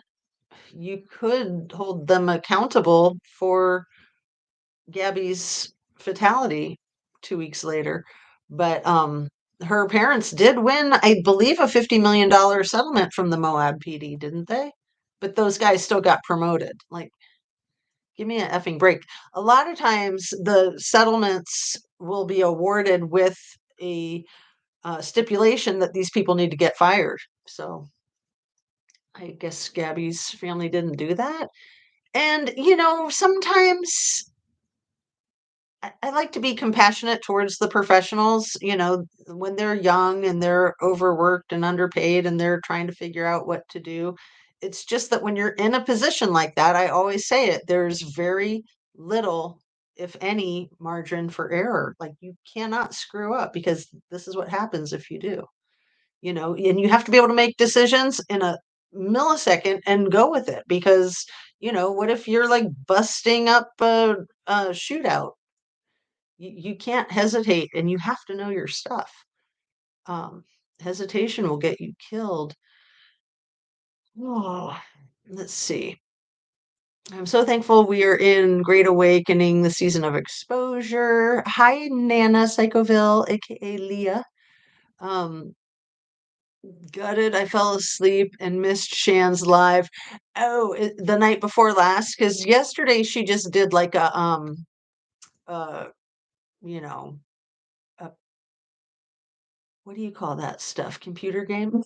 you could hold them accountable for Gabby's fatality 2 weeks later. But her parents did win, I believe, a $50 million settlement from the Moab PD, didn't they? But those guys still got promoted. Like, give me an effing break. A lot of times the settlements will be awarded with a stipulation that these people need to get fired. So I guess Gabby's family didn't do that. And, sometimes I like to be compassionate towards the professionals, when they're young and they're overworked and underpaid and they're trying to figure out what to do. It's just that when you're in a position like that, I always say it, there's very little, if any, margin for error. Like you cannot screw up because this is what happens if you do, and you have to be able to make decisions in a millisecond and go with it because, what if you're like busting up a shootout? You can't hesitate and you have to know your stuff. Um, Hesitation will get you killed. Oh, let's see. I'm so thankful we are in Great Awakening, the season of exposure. Hi, Nana Psychoville, aka Leah. Um, Gutted. I fell asleep and missed Shan's live. Oh, the night before last, because yesterday she just did like a uh, you know, a, what do you call that stuff? Computer game?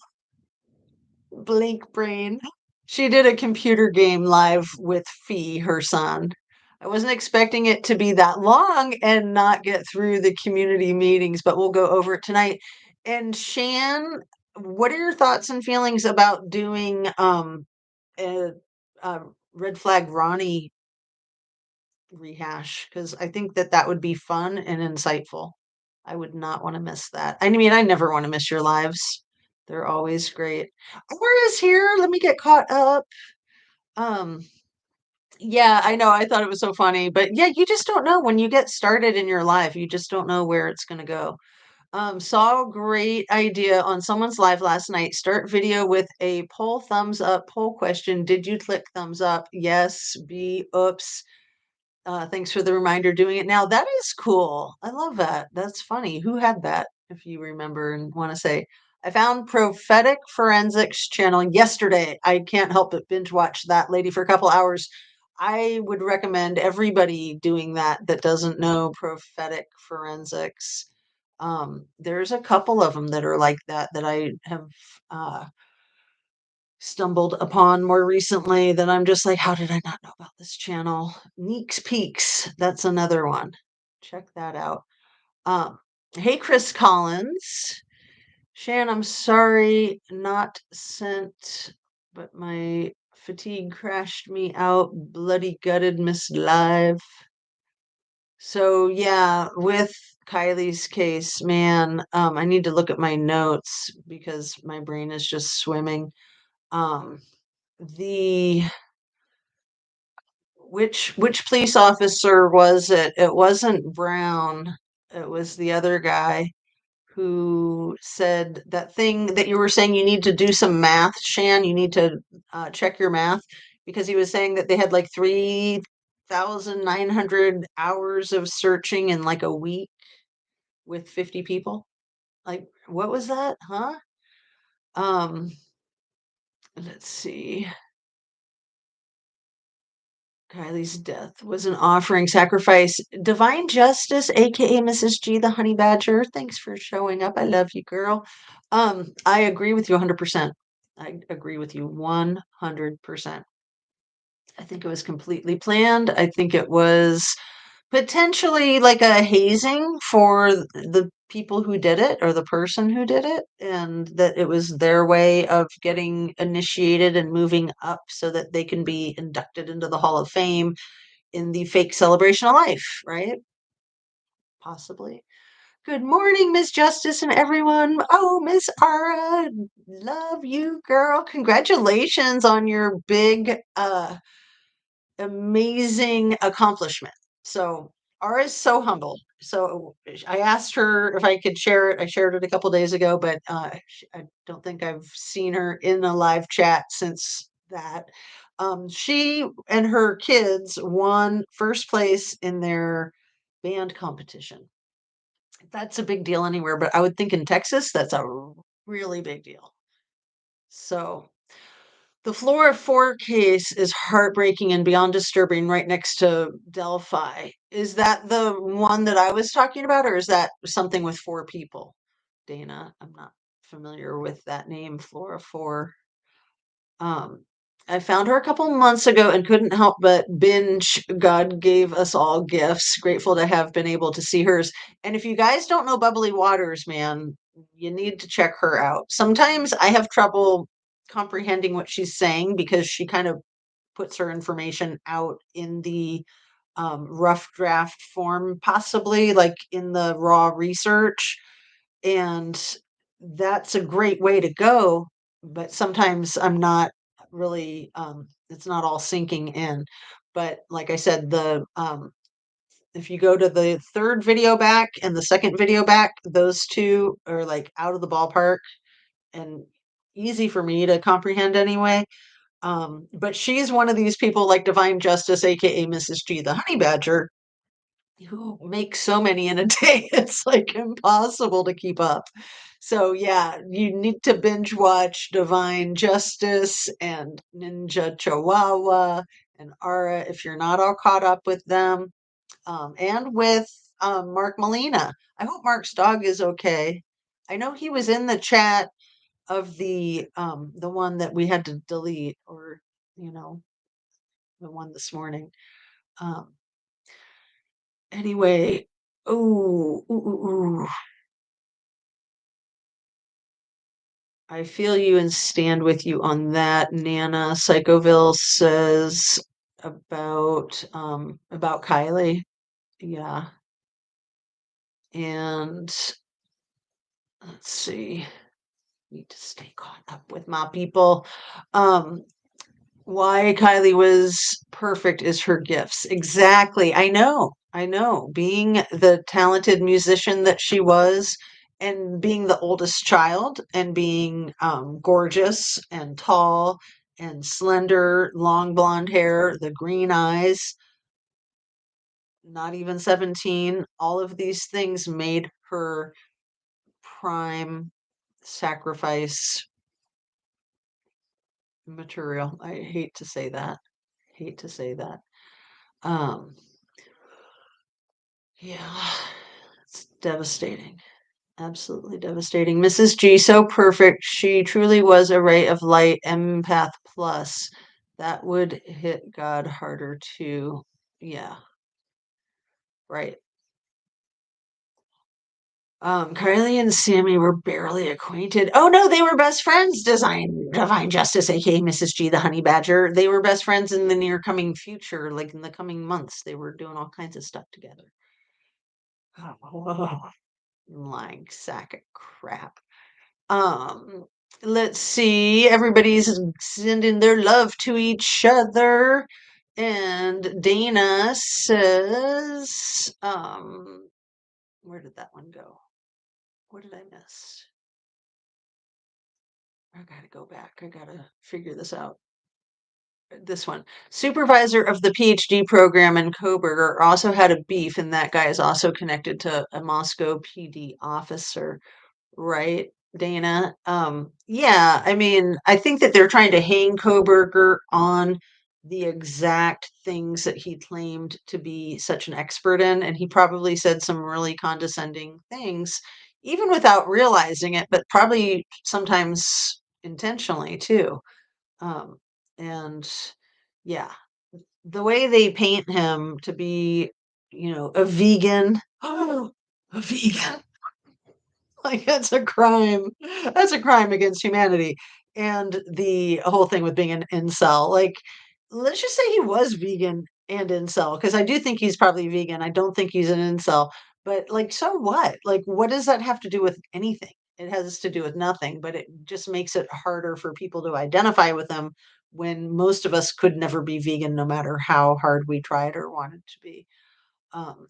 Blink brain. She did a computer game live with Fee, her son. I wasn't expecting it to be that long and not get through the community meetings, but we'll go over it tonight. And Shan, what are your thoughts and feelings about doing a, a red flag Ronnie rehash? Because I think that that would be fun and insightful. I would not want to miss that. I mean, I never want to miss your lives. They're always great. Aura's here. Let me get caught up. Um, yeah, I know. I thought it was so funny, but yeah, you just don't know when you get started in your life. You just don't know where it's going to go. Saw a great idea on someone's live last night. Start video with a poll thumbs up poll question. Did you click thumbs up? Yes. B. Oops. Thanks for the reminder doing it now. That is cool. I love that. That's funny. Who had that, if you remember and want to say? I found Prophetic Forensics channel yesterday. I can't help but binge watch that lady for a couple hours. I would recommend everybody doing that that doesn't know prophetic forensics. There's a couple of them that are like that that I have uh, stumbled upon more recently that I'm just like, how did I not know about this channel? Neeks Peaks, that's another one. Check that out. Um, hey, Chris Collins. Shan, I'm sorry, not sent, but my fatigue crashed me out. Bloody gutted, missed live. So yeah, with Kylie's case, man, I need to look at my notes because my brain is just swimming. Um, the which police officer was it? It wasn't Brown. It was the other guy who said that thing that you were saying you need to do some math, Shan. You need to check your math because he was saying that they had like 3,900 hours of searching in like a week with 50 people. Like, what was that? Huh? Um, let's see. Kylie's death was an offering sacrifice. Divine Justice, aka Mrs. G, the honey badger. Thanks for showing up. I love you, girl. I agree with you 100%. I agree with you 100%. I think it was completely planned. I think it was potentially like a hazing for the people who did it or the person who did it, and that it was their way of getting initiated and moving up so that they can be inducted into the Hall of Fame in the fake celebration of life, right? Possibly. Good morning, Miss Justice and everyone. Oh, Miss Ara, love you, girl. Congratulations on your big, amazing accomplishment. So, Ara is so humble. So, I asked her if I could share it. I shared it a couple days ago, but I don't think I've seen her in a live chat since that. She and her kids won first place in their band competition. That's a big deal anywhere, but I would think in Texas, that's a really big deal. So the Flora 4 case is heartbreaking and beyond disturbing right next to Delphi. Is that the one that I was talking about, or is that something with four people? Dana, I'm not familiar with that name, Flora 4. Um, I found her a couple months ago and couldn't help but binge God Gave Us All Gifts. Grateful to have been able to see hers. And if you guys don't know Bubbly Waters, man, you need to check her out. Sometimes I have trouble comprehending what she's saying because she kind of puts her information out in the rough draft form, possibly like in the raw research. And that's a great way to go, but sometimes I'm not really, it's not all sinking in. But like I said, the if you go to the third video back and the second video back, those two are like out of the ballpark and easy for me to comprehend anyway. But she's one of these people like Divine Justice, aka Mrs. G, the honey badger, who makes so many in a day. It's like impossible to keep up. So yeah, you need to binge watch Divine Justice and Ninja Chihuahua and Ara if you're not all caught up with them. And with Mark Molina. I hope Mark's dog is okay. I know he was in the chat of the one that we had to delete, or you know, the one this morning. Um, anyway, ooh. I feel you and stand with you on that, Nana. Psychoville says about Kylie. Yeah. And let's see. Need to stay caught up with my people. Um, why Kylie was perfect is her gifts. Exactly. I know. I know. Being the talented musician that she was, and being the oldest child, and being gorgeous and tall and slender, long blonde hair, the green eyes, not even 17, all of these things made her prime sacrifice material. I hate to say that. Hate to say that. Um, yeah, it's devastating. Absolutely devastating. Mrs. G, so perfect. She truly was a ray of light, empath plus. That would hit God harder too. Yeah, right. Kylie and Sammy were barely acquainted. Oh no, they were best friends. Divine Justice, aka Mrs. G, the honey badger. They were best friends in the near coming future, like in the coming months. They were doing all kinds of stuff together. Oh, lying sack of crap. Um, let's see. Everybody's sending their love to each other. And Dana says, where did that one go? What did I miss? I gotta go back. I gotta figure this out. This one. Supervisor of the PhD program in Coburger also had a beef, and that guy is also connected to a Moscow PD officer. Right, Dana? Yeah, I mean, I think that they're trying to hang Koberger on the exact things that he claimed to be such an expert in, and he probably said some really condescending things, even without realizing it, but probably sometimes intentionally too. Um, and yeah, the way they paint him to be, a vegan. Oh, a vegan. Like, that's a crime. That's a crime against humanity. And the whole thing with being an incel, like, let's just say he was vegan and incel, because I do think he's probably vegan. I don't think he's an incel. But like, so what? Like, what does that have to do with anything? It has to do with nothing, but it just makes it harder for people to identify with him when most of us could never be vegan, no matter how hard we tried or wanted to be. Um,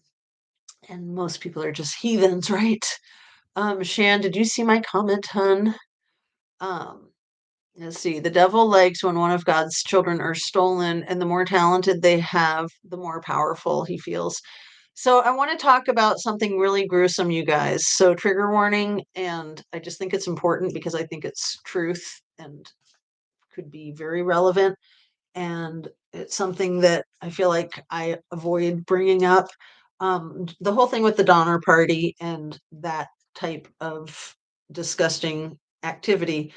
and most people are just heathens, right? Shan, did you see my comment, hun? Um, let's see. The devil likes when one of God's children are stolen, and the more talented they have, the more powerful he feels. So I want to talk about something really gruesome, you guys. So trigger warning, and I just think it's important because I think it's truth and could be very relevant. And it's something that I feel like I avoid bringing up. The whole thing with the Donner Party and that type of disgusting activity,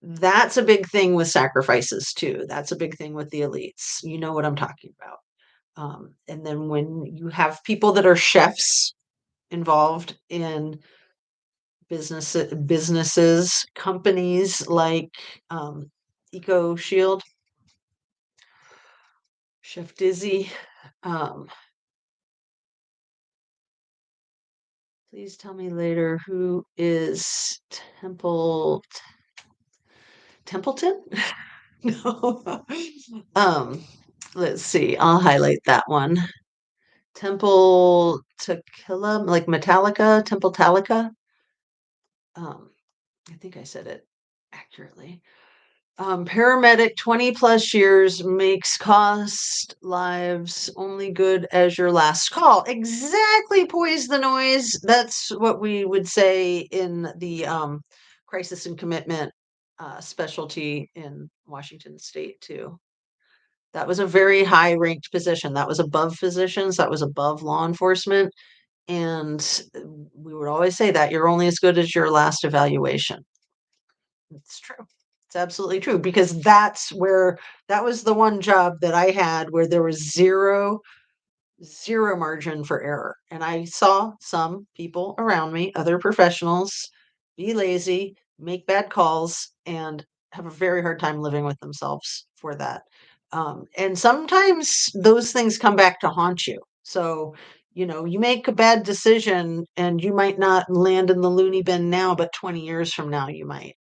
that's a big thing with sacrifices too. That's a big thing with the elites. You know what I'm talking about. And then when you have people that are chefs involved in businesses, companies like Eco Shield, Chef Dizzy. Um, Please tell me later who is Templeton? No. Um, let's see. I'll highlight that one. Temple Tequila, like Metallica, Temple Talica. Um, I think I said it accurately. Paramedic 20 plus years makes cost lives only good as your last call. Exactly, poise the noise. That's what we would say in the crisis and commitment specialty in Washington State, too. That was a very high ranked position. That was above physicians, that was above law enforcement. And we would always say that you're only as good as your last evaluation. It's true. It's absolutely true because that was the one job that I had where there was zero margin for error. And I saw some people around me, other professionals, be lazy, make bad calls, and have a very hard time living with themselves for that. And sometimes those things come back to haunt you. So, you make a bad decision and you might not land in the loony bin now, but 20 years from now you might.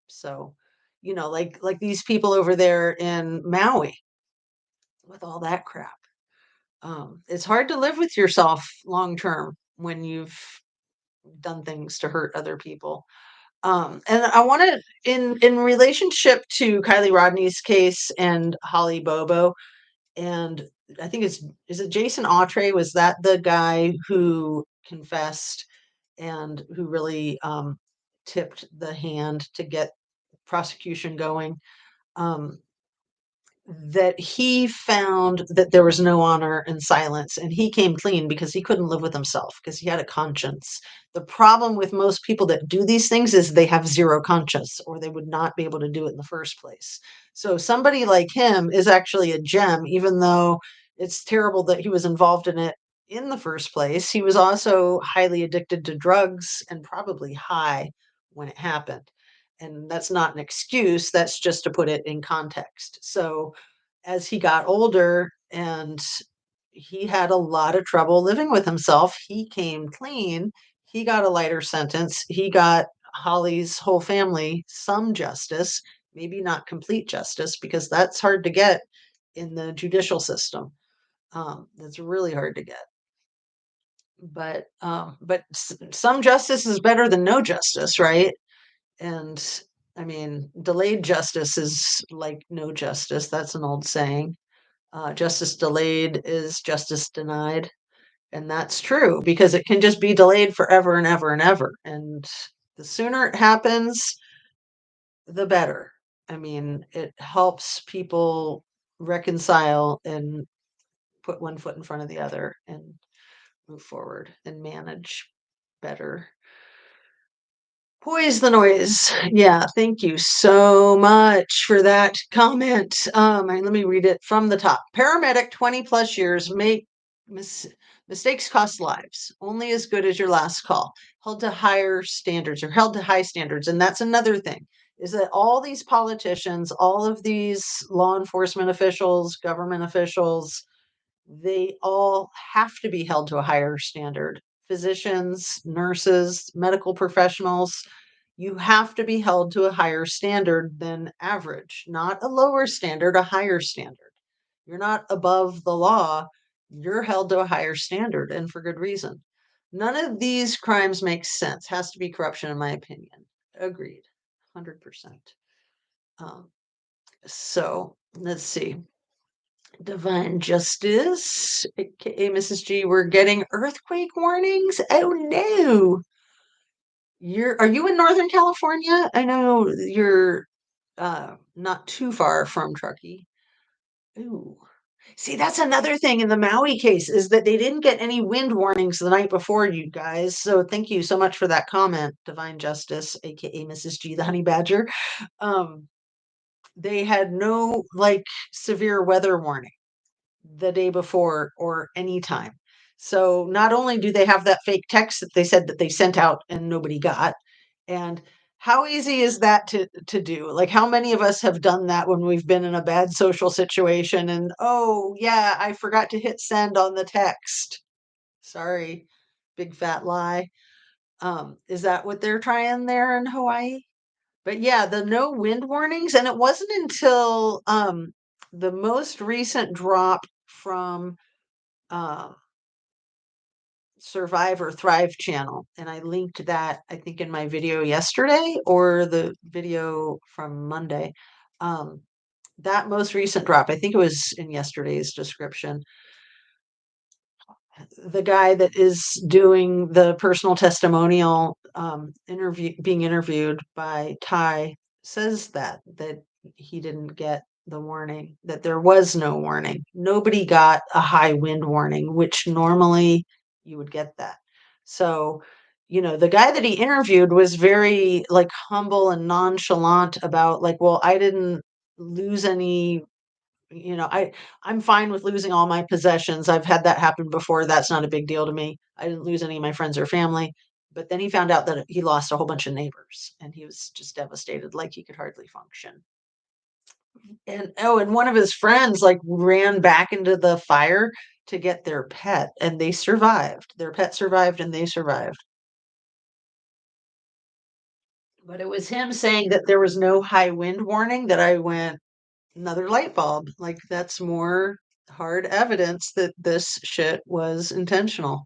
So, like these people over there in Maui with all that crap. It's hard to live with yourself long term when you've done things to hurt other people. And I want to, in relationship to Kylie Rodney's case and Holly Bobo, and I think is it Jason Autry? Was that the guy who confessed and who really tipped the hand to get prosecution going? Um, that he found that there was no honor in silence and he came clean because he couldn't live with himself because he had a conscience. The problem with most people that do these things is they have zero conscience or they would not be able to do it in the first place. So somebody like him is actually a gem, even though it's terrible that he was involved in it in the first place. He was also highly addicted to drugs and probably high when it happened. And that's not an excuse, that's just to put it in context. So as he got older and he had a lot of trouble living with himself, he came clean. He got a lighter sentence. He got Holly's whole family some justice, maybe not complete justice, because that's hard to get in the judicial system. That's really hard to get. But some justice is better than no justice, right? And I mean, delayed justice is like no justice. That's an old saying. Justice delayed is justice denied. And that's true because it can just be delayed forever and ever and ever. And the sooner it happens, the better. I mean, it helps people reconcile and put one foot in front of the other and move forward and manage better. Poise the noise. Yeah, thank you so much for that comment. And let me read it from the top. Paramedic, 20 plus years, make mistakes cost lives. Only as good as your last call. Held to higher standards or held to high standards. And that's another thing is that all these politicians, all of these law enforcement officials, government officials, they all have to be held to a higher standard. Physicians, nurses, medical professionals, you have to be held to a higher standard than average, not a lower standard, a higher standard. You're not above the law, you're held to a higher standard, and for good reason. None of these crimes make sense. Has to be corruption, in my opinion. Agreed, 100%. Um, so let's see. Divine Justice, aka Mrs. G, we're getting earthquake warnings. Oh no. Are you in Northern California? I know you're not too far from Truckee. Ooh. See, that's another thing in the Maui case is that they didn't get any wind warnings the night before, you guys. So thank you so much for that comment, Divine Justice, aka Mrs. G, the honey badger. Um, they had no like severe weather warning the day before or anytime. So not only do they have that fake text that they said that they sent out and nobody got, and how easy is that to do? Like how many of us have done that when we've been in a bad social situation and oh yeah, I forgot to hit send on the text. Sorry, big fat lie. Is that what they're trying there in Hawaii? But yeah, the no wind warnings, and it wasn't until the most recent drop from uh, Survive or Thrive channel. And I linked that, I think, in my video yesterday or the video from Monday. Um, that most recent drop, I think it was in yesterday's description. The guy that is doing the personal testimonial being interviewed by Ty says that he didn't get the warning, that there was no warning. Nobody got a high wind warning, which normally you would get that. So, the guy that he interviewed was very like humble and nonchalant about like, well, I didn't lose any, I'm fine with losing all my possessions. I've had that happen before. That's not a big deal to me. I didn't lose any of my friends or family. But then he found out that he lost a whole bunch of neighbors and he was just devastated, like he could hardly function. And one of his friends like ran back into the fire to get their pet and they survived. Their pet survived and they survived. But it was him saying that there was no high wind warning that I went, another light bulb. Like that's more hard evidence that this shit was intentional.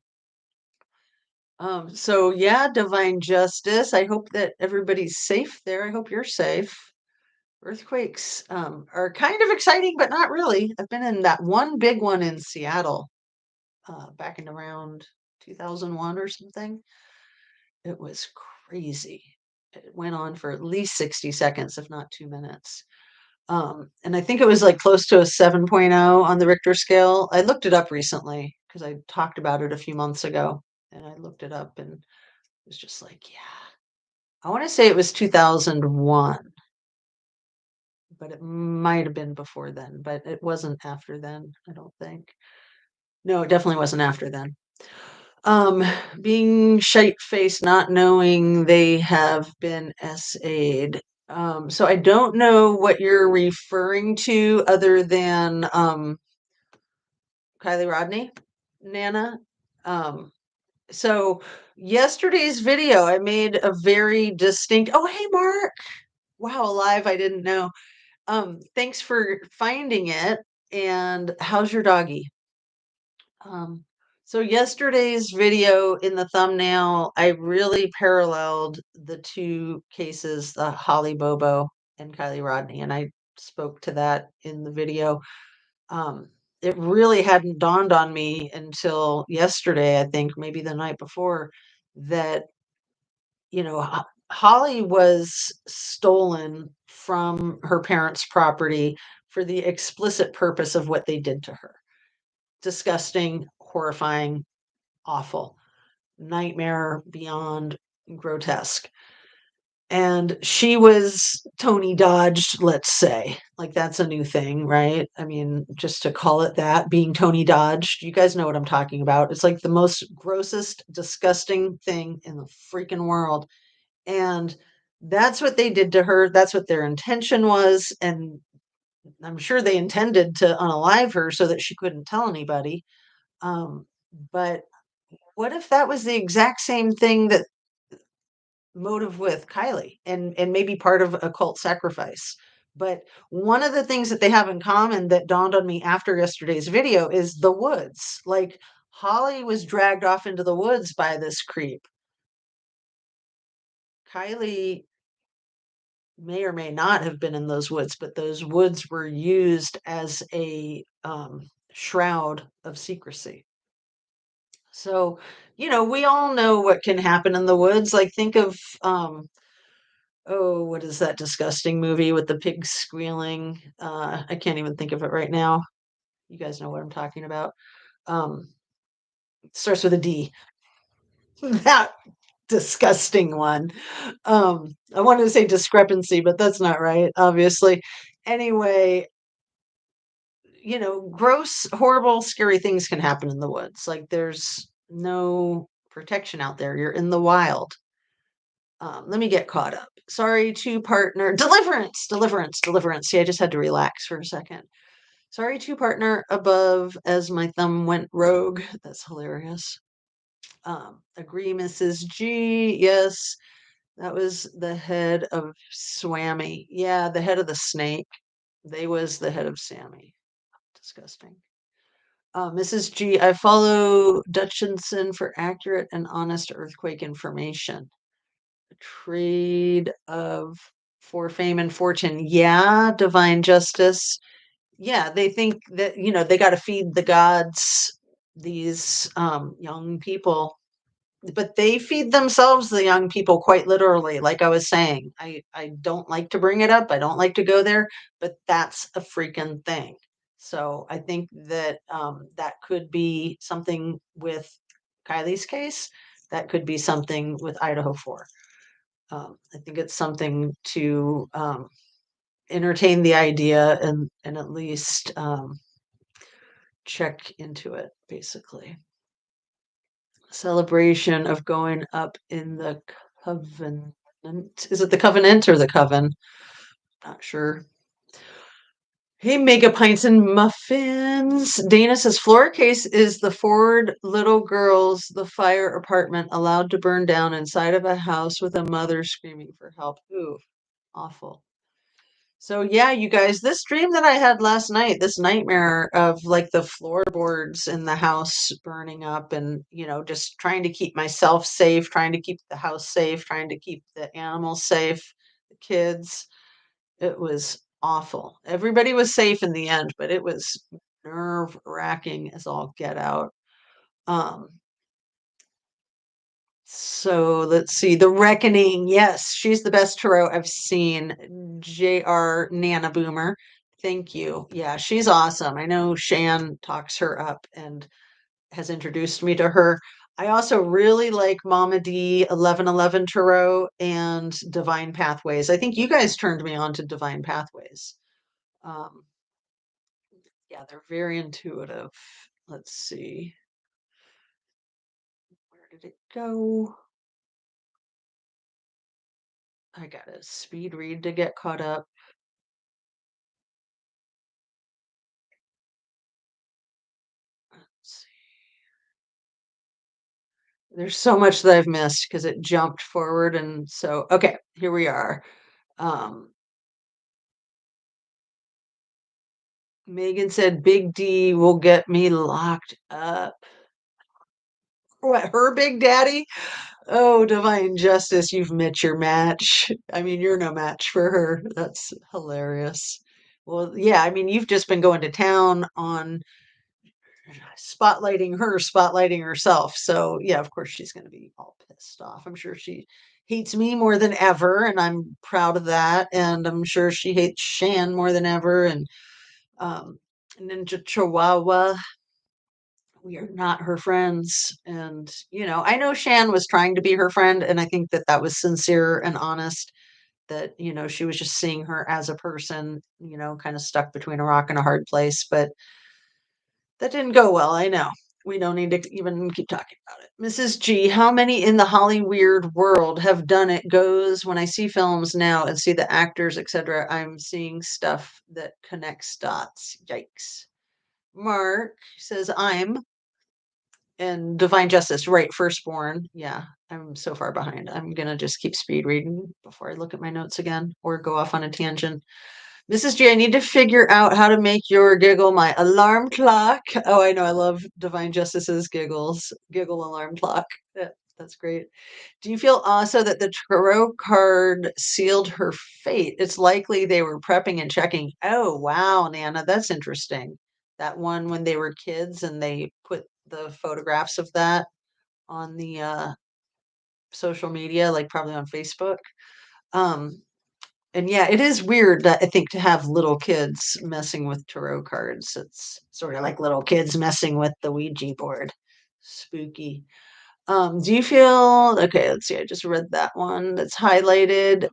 So yeah, divine justice. I hope that everybody's safe there. I hope you're safe. Earthquakes are kind of exciting, but not really. I've been in that one big one in Seattle back in around 2001 or something. It was crazy. It went on for at least 60 seconds, if not 2 minutes. And I think it was like close to a 7.0 on the Richter scale. I looked it up recently because I talked about it a few months ago and I looked it up and it was just like, yeah, I want to say it was 2001, but it might have been before then, but it wasn't after then, I don't think. No, it definitely wasn't after then. Um, Being shite-faced, not knowing they have been SA'd. So I don't know what you're referring to other than Kylie Rodney, Nana. Um, so yesterday's video, I made a very distinct. Oh, hey, Mark. Wow, alive. I didn't know. Thanks for finding it. And how's your doggy? Um, so yesterday's video in the thumbnail, I really paralleled the two cases, the Holly Bobo and Kylie Rodney, and I spoke to that in the video. It really hadn't dawned on me until yesterday, I think, maybe the night before, that, Holly was stolen from her parents' property for the explicit purpose of what they did to her. Disgusting, horrifying, awful, nightmare beyond grotesque. And she was Tony dodged, let's say. Like that's a new thing, right? I mean, just to call it that, being Tony dodged. You guys know what I'm talking about. It's like the most grossest, disgusting thing in the freaking world. And that's what they did to her. That's what their intention was. And I'm sure they intended to unalive her so that she couldn't tell anybody. Um, but what if that was the exact same thing that motive with Kylie and maybe part of a cult sacrifice? But one of the things that they have in common that dawned on me after yesterday's video is the woods. Like Holly was dragged off into the woods by this creep. Kylie may or may not have been in those woods, but those woods were used as a shroud of secrecy. So, we all know what can happen in the woods. Like, think of, oh, what is that disgusting movie with the pigs squealing? I can't even think of it right now. You guys know what I'm talking about. Um, it starts with a D. That disgusting one. I wanted to say discrepancy, but that's not right, obviously. Anyway, gross, horrible, scary things can happen in the woods. Like there's no protection out there. You're in the wild. Let me get caught up. Sorry to partner. Deliverance, deliverance, deliverance. See, I just had to relax for a second. Sorry to partner above as my thumb went rogue. That's hilarious. Agree, Mrs. G. Yes, that was the head of Swammy. Yeah, the head of the snake. They was the head of Sammy. Disgusting. Mrs. G, I follow Dutchinson for accurate and honest earthquake information. A trade of for fame and fortune. Yeah, divine justice. Yeah, they think that, they got to feed the gods, these young people, but they feed themselves, the young people, quite literally. Like I was saying, I don't like to bring it up. I don't like to go there, but that's a freaking thing. So I think that that could be something with Kylie's case that could be something with Idaho 4. I think it's something to entertain the idea and at least check into it, basically. Celebration of going up in the covenant. Is it the covenant or the coven? Not sure. Hey, Mega Pints and Muffins. Dana says floor case is the Ford little girls, the fire apartment allowed to burn down inside of a house with a mother screaming for help. Ooh, awful. So yeah, you guys, this dream that I had last night, this nightmare of like the floorboards in the house burning up and, just trying to keep myself safe, trying to keep the house safe, trying to keep the animals safe, the kids. It was awful. Everybody was safe in the end, but it was nerve-wracking as all get out. Um, so let's see. The Reckoning. Yes, she's the best tarot I've seen. JR Nana Boomer. Thank you. Yeah, she's awesome. I know Shan talks her up and has introduced me to her. I also really like Mama D 1111 Tarot and Divine Pathways. I think you guys turned me on to Divine Pathways. Um, yeah, they're very intuitive. Let's see. Where did it go? I got to speed read to get caught up. Let's see. There's so much that I've missed because it jumped forward. And so, okay, here we are. Um, Megan said Big D will get me locked up. What, her big daddy? Oh, Divine Justice, you've met your match. I mean, you're no match for her. That's hilarious. Well, yeah, I mean, you've just been going to town on spotlighting herself. So, yeah, of course, she's going to be all pissed off. I'm sure she hates me more than ever, and I'm proud of that. And I'm sure she hates Shan more than ever. And um, Ninja Chihuahua, we are not her friends. And, I know Shan was trying to be her friend, and I think that that was sincere and honest. That, she was just seeing her as a person, kind of stuck between a rock and a hard place. But that didn't go well, I know. We don't need to even keep talking about it. Mrs. G, how many in the Holly weird world have done it goes when I see films now and see the actors, etc. I'm seeing stuff that connects dots. Yikes. Mark says I'm and Divine Justice, right? Firstborn. Yeah, I'm so far behind. I'm gonna just keep speed reading before I look at my notes again or go off on a tangent. Mrs. G, I need to figure out how to make your giggle my alarm clock. Oh, I know. I love Divine Justice's giggles. Giggle alarm clock. That's great. Do you feel also that the tarot card sealed her fate? It's likely they were prepping and checking. Oh, wow, Nana, that's interesting. That one when they were kids and they put the photographs of that on the social media, like probably on Facebook. Um, and yeah, it is weird that I think to have little kids messing with tarot cards. It's sort of like little kids messing with the Ouija board. Spooky. Do you feel okay? Let's see. I just read that one that's highlighted.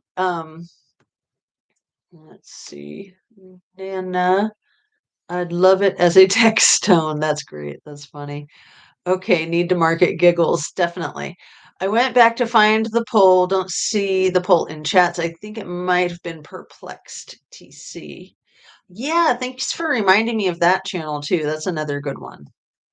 Let's see. Nana, I'd love it as a text tone. That's great. That's funny. Okay, need to mark it giggles. Definitely. I went back to find the poll. Don't see the poll in chats. I think it might have been perplexed TC. Yeah, thanks for reminding me of that channel too. That's another good one.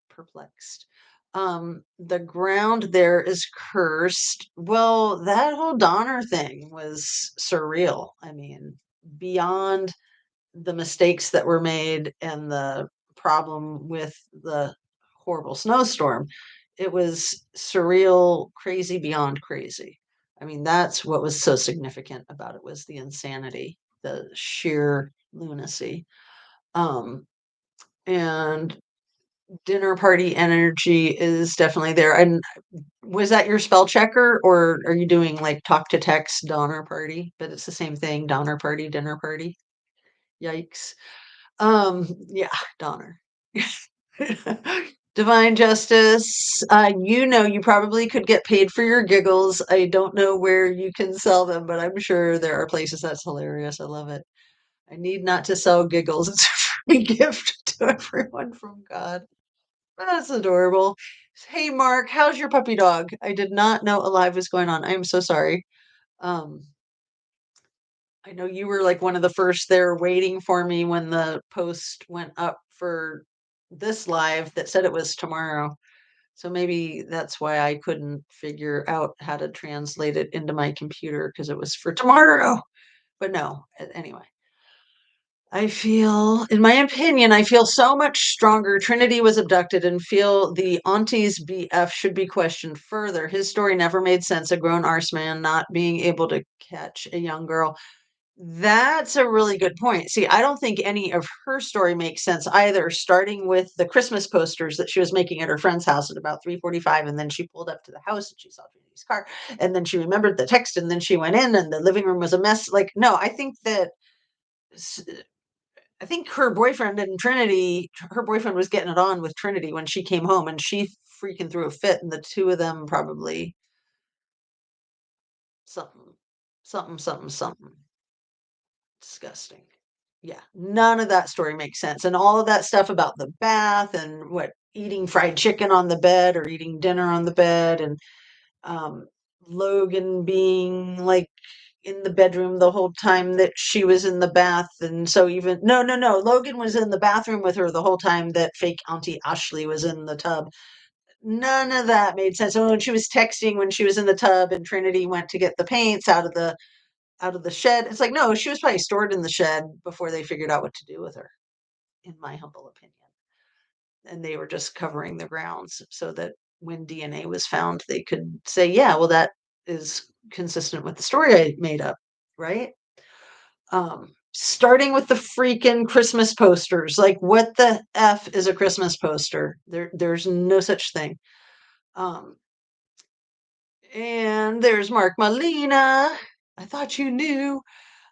Perplexed. The ground there is cursed. Well, that whole Donner thing was surreal. I mean, beyond the mistakes that were made and the problem with the horrible snowstorm, it was surreal, crazy beyond crazy. I mean, that's what was so significant about it was the insanity, the sheer lunacy. Um, and dinner party energy is definitely there. And was that your spell checker, or are you doing like talk to text Donner party? But it's the same thing, Donner party, dinner party. Yikes. Yeah, Donner. Divine Justice, you probably could get paid for your giggles. I don't know where you can sell them, but I'm sure there are places. That's hilarious. I love it. I need not to sell giggles. It's a free gift to everyone from God. That's adorable. Hey, Mark, how's your puppy dog? I did not know Alive was going on. I am so sorry. Um, I know you were like one of the first there waiting for me when the post went up for this live that said it was tomorrow. So maybe that's why I couldn't figure out how to translate it into my computer because it was for tomorrow. But no, anyway. In my opinion, I feel so much stronger. Trinity was abducted and feel the auntie's BF should be questioned further. His story never made sense. A grown arse man not being able to catch a young girl. That's a really good point. See, I don't think any of her story makes sense either, starting with the Christmas posters that she was making at her friend's house at about 3:45, and then she pulled up to the house and she saw Trinity's car, and then she remembered the text, and then she went in and the living room was a mess. Like, no, I think her boyfriend was getting it on with Trinity when she came home, and she freaking threw a fit, and the two of them probably something, something. Disgusting. Yeah, none of that story makes sense. And all of that stuff about the bath and what eating fried chicken on the bed or eating dinner on the bed and um Logan being like in the bedroom the whole time that she was in the bath. And so even no, Logan was in the bathroom with her the whole time that fake Auntie Ashley was in the tub. None of that made sense. So when she was texting when she was in the tub and Trinity went to get the paints out of the shed. It's like, no, she was probably stored in the shed before they figured out what to do with her, in my humble opinion. And they were just covering the grounds so that when DNA was found, they could say, yeah, well, that is consistent with the story I made up, right? Starting with the freaking Christmas posters. Like, what the F is a Christmas poster? There's no such thing. Um, and there's Mark Molina. I thought you knew.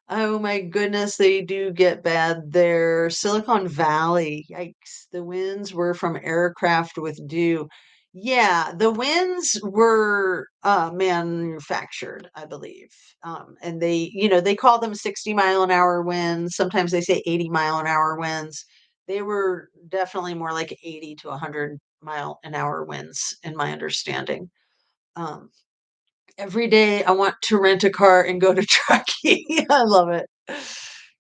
Oh my goodness, they do get bad there. Silicon Valley, yikes. The winds were from aircraft with dew. Yeah, the winds were manufactured, I believe. And they call them 60-mile-an-hour winds. Sometimes they say 80-mile-an-hour winds. They were definitely more like 80 to 100-mile-an-hour winds, in my understanding. Um, Every day I want to rent a car and go to Truckee. I love it.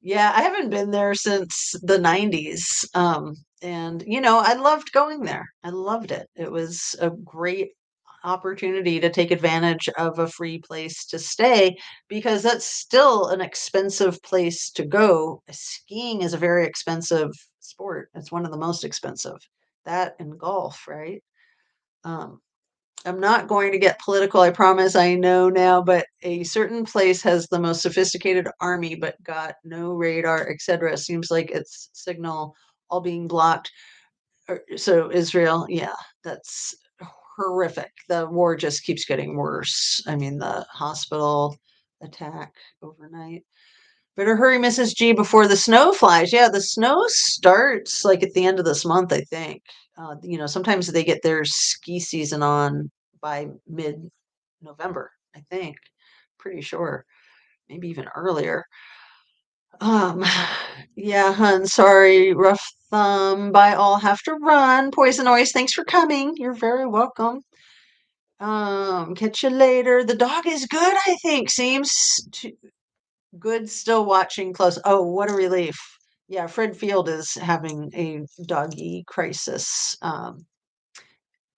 Yeah, I haven't been there since the 90s. And I loved going there. I loved it. It was a great opportunity to take advantage of a free place to stay because that's still an expensive place to go. Skiing is a very expensive sport. It's one of the most expensive. That and golf, right? Um, I'm not going to get political, I promise. I know now, but a certain place has the most sophisticated army, but got no radar, etc. Seems like its signal all being blocked. So Israel, yeah, that's horrific. The war just keeps getting worse. I mean, the hospital attack overnight. Better hurry, Mrs. G, before the snow flies. Yeah, the snow starts like at the end of this month, I think. Sometimes they get their ski season on by mid-November, I think. Pretty sure. Maybe even earlier. Um, yeah, hun, sorry, rough thumb. Bye, all have to run. Poison Noise, thanks for coming. You're very welcome. Catch you later. The dog is good, I think. Seems to good still watching close. Oh, what a relief. Yeah, Fred Field is having a doggy crisis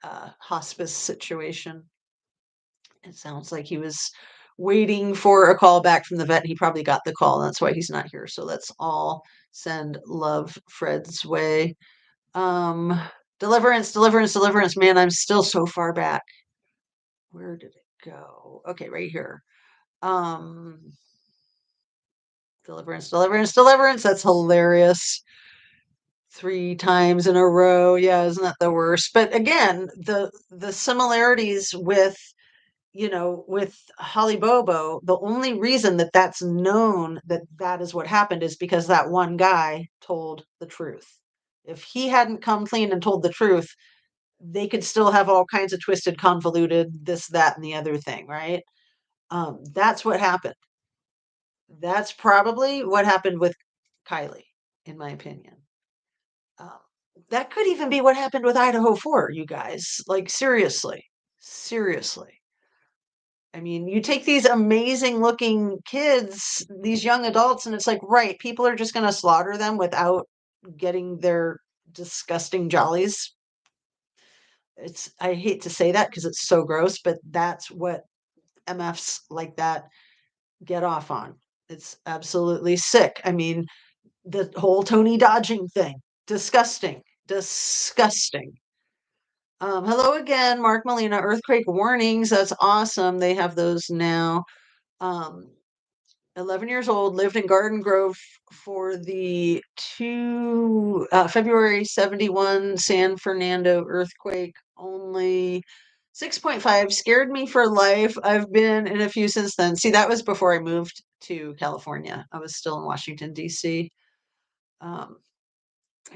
hospice situation. It sounds like he was waiting for a call back from the vet. He probably got the call. And that's why he's not here. So let's all send love Fred's way. Um, Deliverance, deliverance, deliverance. Man, I'm still so far back. Where did it go? Okay, right here. Um, Deliverance, deliverance, deliverance. That's hilarious. 3 times in a row. Yeah, isn't that the worst? But again, the similarities with Holly Bobo, the only reason that that's known that that is what happened is because that one guy told the truth. If he hadn't come clean and told the truth, they could still have all kinds of twisted, convoluted, this, that, and the other thing, right? That's what happened. That's probably what happened with Kylie, in my opinion. Um, that could even be what happened with Idaho 4, you guys. Like, seriously. Seriously. I mean, you take these amazing looking kids, these young adults, and it's like, right, people are just going to slaughter them without getting their disgusting jollies. I hate to say that because it's so gross, but that's what MFs like that get off on. It's absolutely sick. I mean, the whole Tony dodging thing, disgusting, disgusting. Hello again, Mark Molina. Earthquake warnings. That's awesome. They have those now. Um, 11 years old, lived in Garden Grove for the February 71 San Fernando earthquake. Only 6.5, scared me for life. I've been in a few since then. See, that was before I moved to California. I was still in Washington, D.C. Um,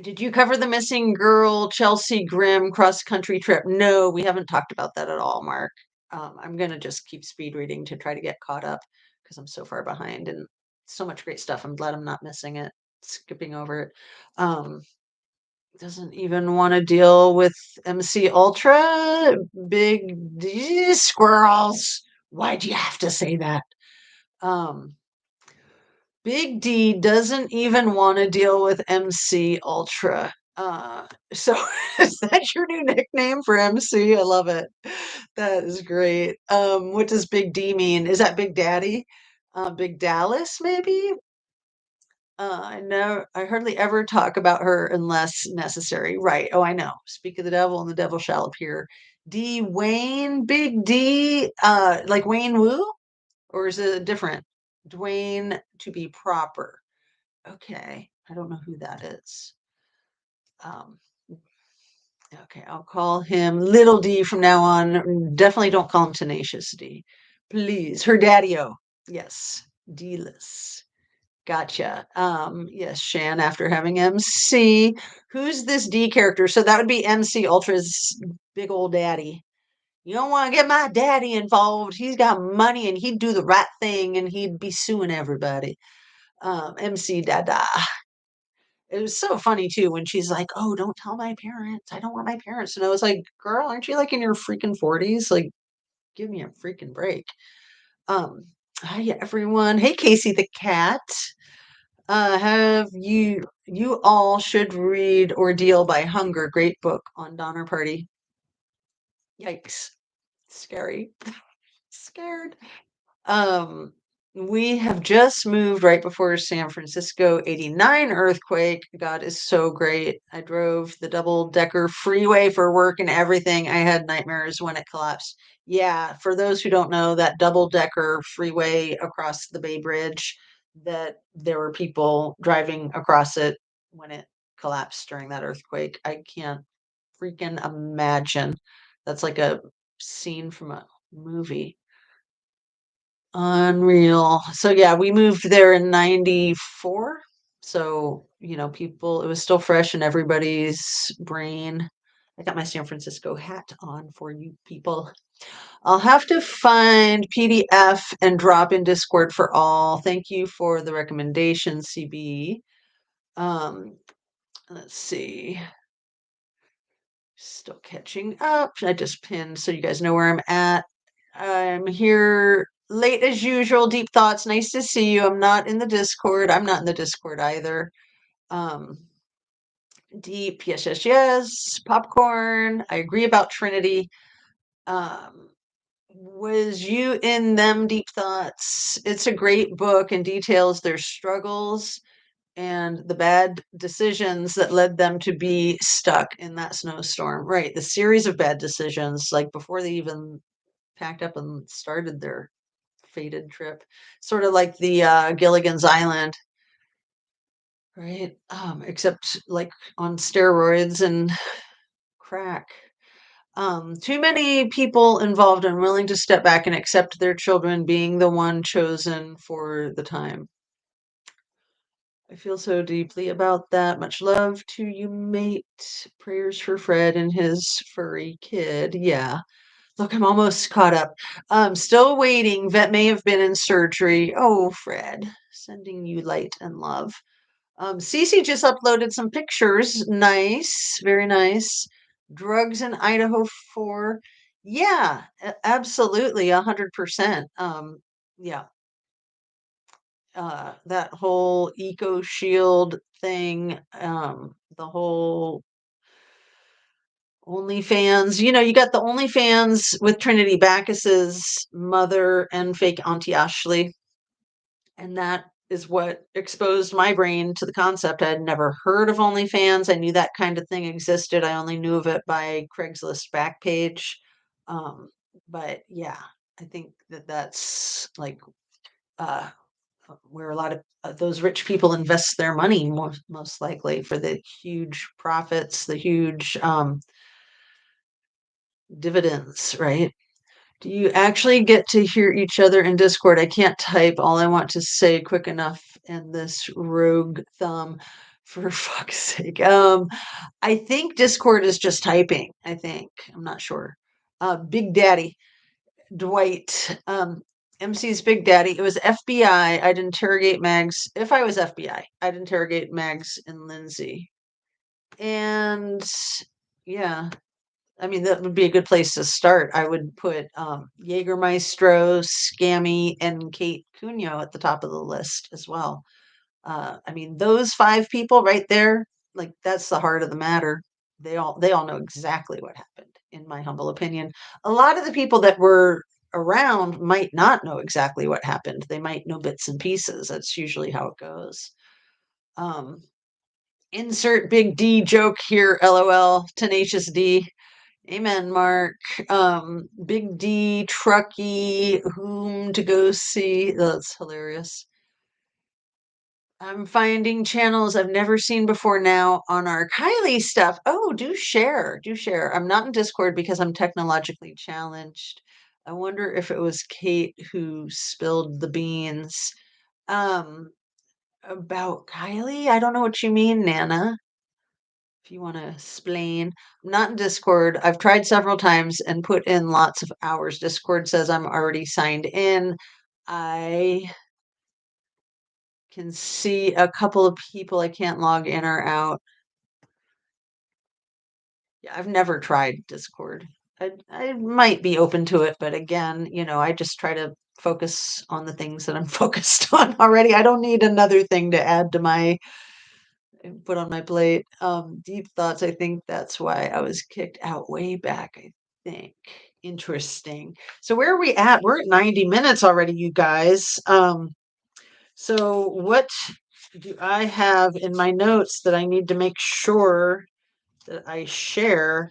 did you cover the missing girl Chelsea Grimm cross country trip? No, we haven't talked about that at all, Mark. I'm going to just keep speed reading to try to get caught up because I'm so far behind and so much great stuff. I'm glad I'm not missing it, skipping over it. Um, doesn't even want to deal with MC Ultra. Big D squirrels. Why'd you have to say that? Um, Big D doesn't even want to deal with MC Ultra. So is that your new nickname for MC? I love it. That is great. What does Big D mean? Is that Big Daddy? Big Dallas, maybe? I hardly ever talk about her unless necessary. Right. Oh, I know. Speak of the devil and the devil shall appear. D Wayne, Big D, like Wayne Wu? Or is it different? Dwayne to be proper. Okay. I don't know who that is. Um, okay, I'll call him Little D from now on. Definitely don't call him Tenacious D. Please. Her daddy-o. Yes. D-less. Gotcha. Yes, Shan after having MC. Who's this D character? So that would be MC Ultra's big old daddy. You don't want to get my daddy involved. He's got money and he'd do the right thing and he'd be suing everybody. MC Dada. It was so funny too when she's like, "Oh, don't tell my parents. I don't want my parents." And I was like, "Girl, aren't you like in your freaking 40s? Like, give me a freaking break." Um, Hi everyone. Hey Casey the cat. Have you all should read Ordeal by Hunger. Great book on Donner Party. Yikes. Scary. Scared. Um, we have just moved right before San Francisco 89 earthquake. God is so great. I drove the double-decker freeway for work and everything. I had nightmares when it collapsed. Yeah, for those who don't know, that double-decker freeway across the Bay Bridge, that there were people driving across it when it collapsed during that earthquake. I can't freaking imagine. That's like a scene from a movie. Unreal. So yeah, we moved there in 94. So, people, it was still fresh in everybody's brain. I got my San Francisco hat on for you people. I'll have to find PDF and drop in Discord for all. Thank you for the recommendation, CB. Um, let's see. Still catching up. I just pinned so you guys know where I'm at. I'm here late as usual. Deep thoughts. Nice to see you. I'm not in the Discord. I'm not in the Discord either. Um, Deep. Yes, yes, yes. Popcorn. I agree about Trinity. Um, was you in them deep thoughts? It's a great book and details their struggles and the bad decisions that led them to be stuck in that snowstorm. Right. The series of bad decisions, like before they even packed up and started their fated trip, sort of like the Gilligan's Island, right? Except like on steroids and crack. Too many people involved and willing to step back and accept their children being the one chosen for the time. I feel so deeply about that. Much love to you, mate. Prayers for Fred and his furry kid. Yeah. Look, I'm almost caught up. Still waiting. Vet may have been in surgery. Oh, Fred, sending you light and love. Cece just uploaded some pictures. Nice, very nice. Drugs in Idaho for, yeah, absolutely, 100%. Yeah, that whole eco shield thing, the whole OnlyFans. You got the OnlyFans with Trinity Backus's mother and fake Auntie Ashley. And that is what exposed my brain to the concept. I had never heard of OnlyFans. I knew that kind of thing existed. I only knew of it by Craigslist Backpage. Um, but yeah, I think that that's like uh, where a lot of those rich people invest their money, most likely for the huge profits, the huge dividends, right? Do you actually get to hear each other in Discord? I can't type all I want to say quick enough in this rogue thumb, for fuck's sake. I think Discord is just typing, I think. I'm not sure. Big Daddy, Dwight, MC's Big Daddy. It was FBI. I'd interrogate Mags. If I was FBI, I'd interrogate Mags and Lindsay. And yeah, I mean, that would be a good place to start. I would put Jägermeister, Scammy, and Kate Cunyo at the top of the list as well. I mean, those five people right there, like that's the heart of the matter. They all know exactly what happened, in my humble opinion. A lot of the people that were around might not know exactly what happened. They might know bits and pieces. That's usually how it goes. Um, insert big D joke here, LOL, Tenacious D. Amen, Mark. Big D, Truckee, whom to go see. That's hilarious. I'm finding channels I've never seen before now on our Kylie stuff. Oh, do share. Do share. I'm not in Discord because I'm technologically challenged. I wonder if it was Kate who spilled the beans. Um, about Kylie? I don't know what you mean, Nana. If you want to explain. I'm not in Discord. I've tried several times and put in lots of hours. Discord says I'm already signed in. I can see a couple of people I can't log in or out. Yeah, I've never tried Discord. I might be open to it, but again, I just try to focus on the things that I'm focused on already. I don't need another thing to add to my put on my plate. Deep thoughts. I think that's why I was kicked out way back. I think. Interesting. So where are we at? We're at 90 minutes already, you guys. So what do I have in my notes that I need to make sure that I share?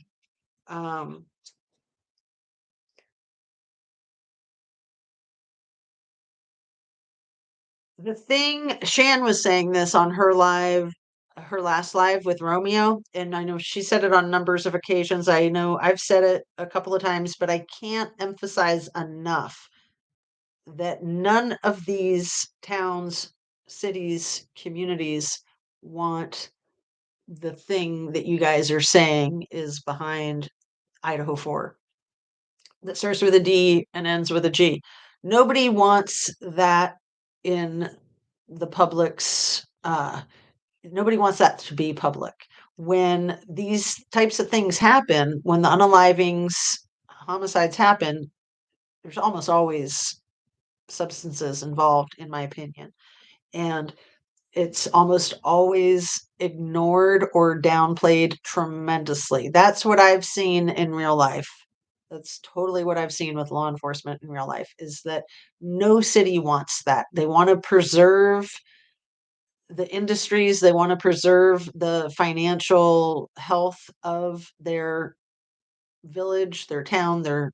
Um, the thing Shan was saying this on her last live with Romeo, and I know she said it on numbers of occasions. I know I've said it a couple of times, but I can't emphasize enough that none of these towns, cities, communities want the thing that you guys are saying is behind Idaho 4 that starts with a D and ends with a G. Nobody wants that in the public's nobody wants that to be public. When these types of things happen, when the unalivings, homicides happen, there's almost always substances involved, in my opinion. And it's almost always ignored or downplayed tremendously. That's what I've seen in real life. That's totally what I've seen with law enforcement in real life is that no city wants that. They want to preserve the industries, they want to preserve the financial health of their village, their town, their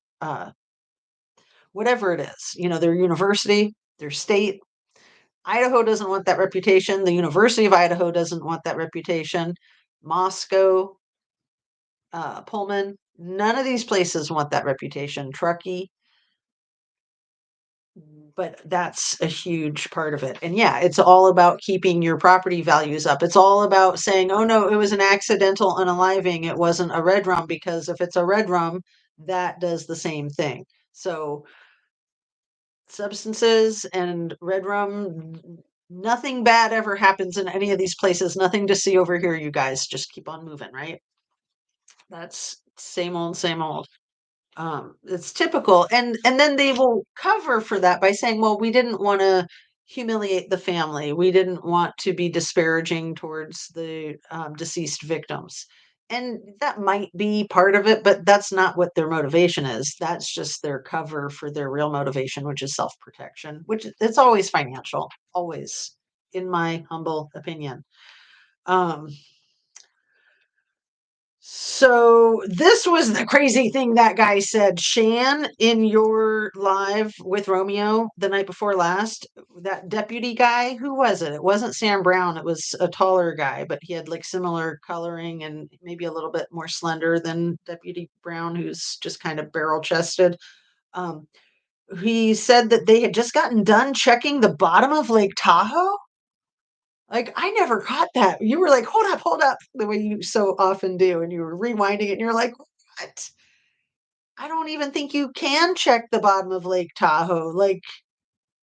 whatever it is, their university, their state. Idaho doesn't want that reputation. The University of Idaho doesn't want that reputation. Moscow, Pullman, none of these places want that reputation. Truckee, but that's a huge part of it. And yeah, it's all about keeping your property values up. It's all about saying, oh no, it was an accidental unaliving. It wasn't a red rum, because if it's a red rum, that does the same thing. So substances and red rum, nothing bad ever happens in any of these places. Nothing to see over here, you guys. Just keep on moving, right? That's same old, same old. It's typical, and then they will cover for that by saying, well, we didn't want to humiliate the family, we didn't want to be disparaging towards the deceased victims, and that might be part of it, but that's not what their motivation is. That's just their cover for their real motivation, which is self-protection, which it's always financial, always, in my humble opinion. um so this was the crazy thing that guy said, Shan, in your live with Romeo the night before last. That deputy guy, who was it? It wasn't Sam Brown. It was a taller guy, but he had like similar coloring and maybe a little bit more slender than Deputy Brown, who's just kind of barrel chested. Um, he said that they had just gotten done checking the bottom of Lake Tahoe. Like, I never caught that. You were like, hold up, the way you so often do, and you were rewinding it, and you're like, "What? I don't even think you can check the bottom of Lake Tahoe." Like,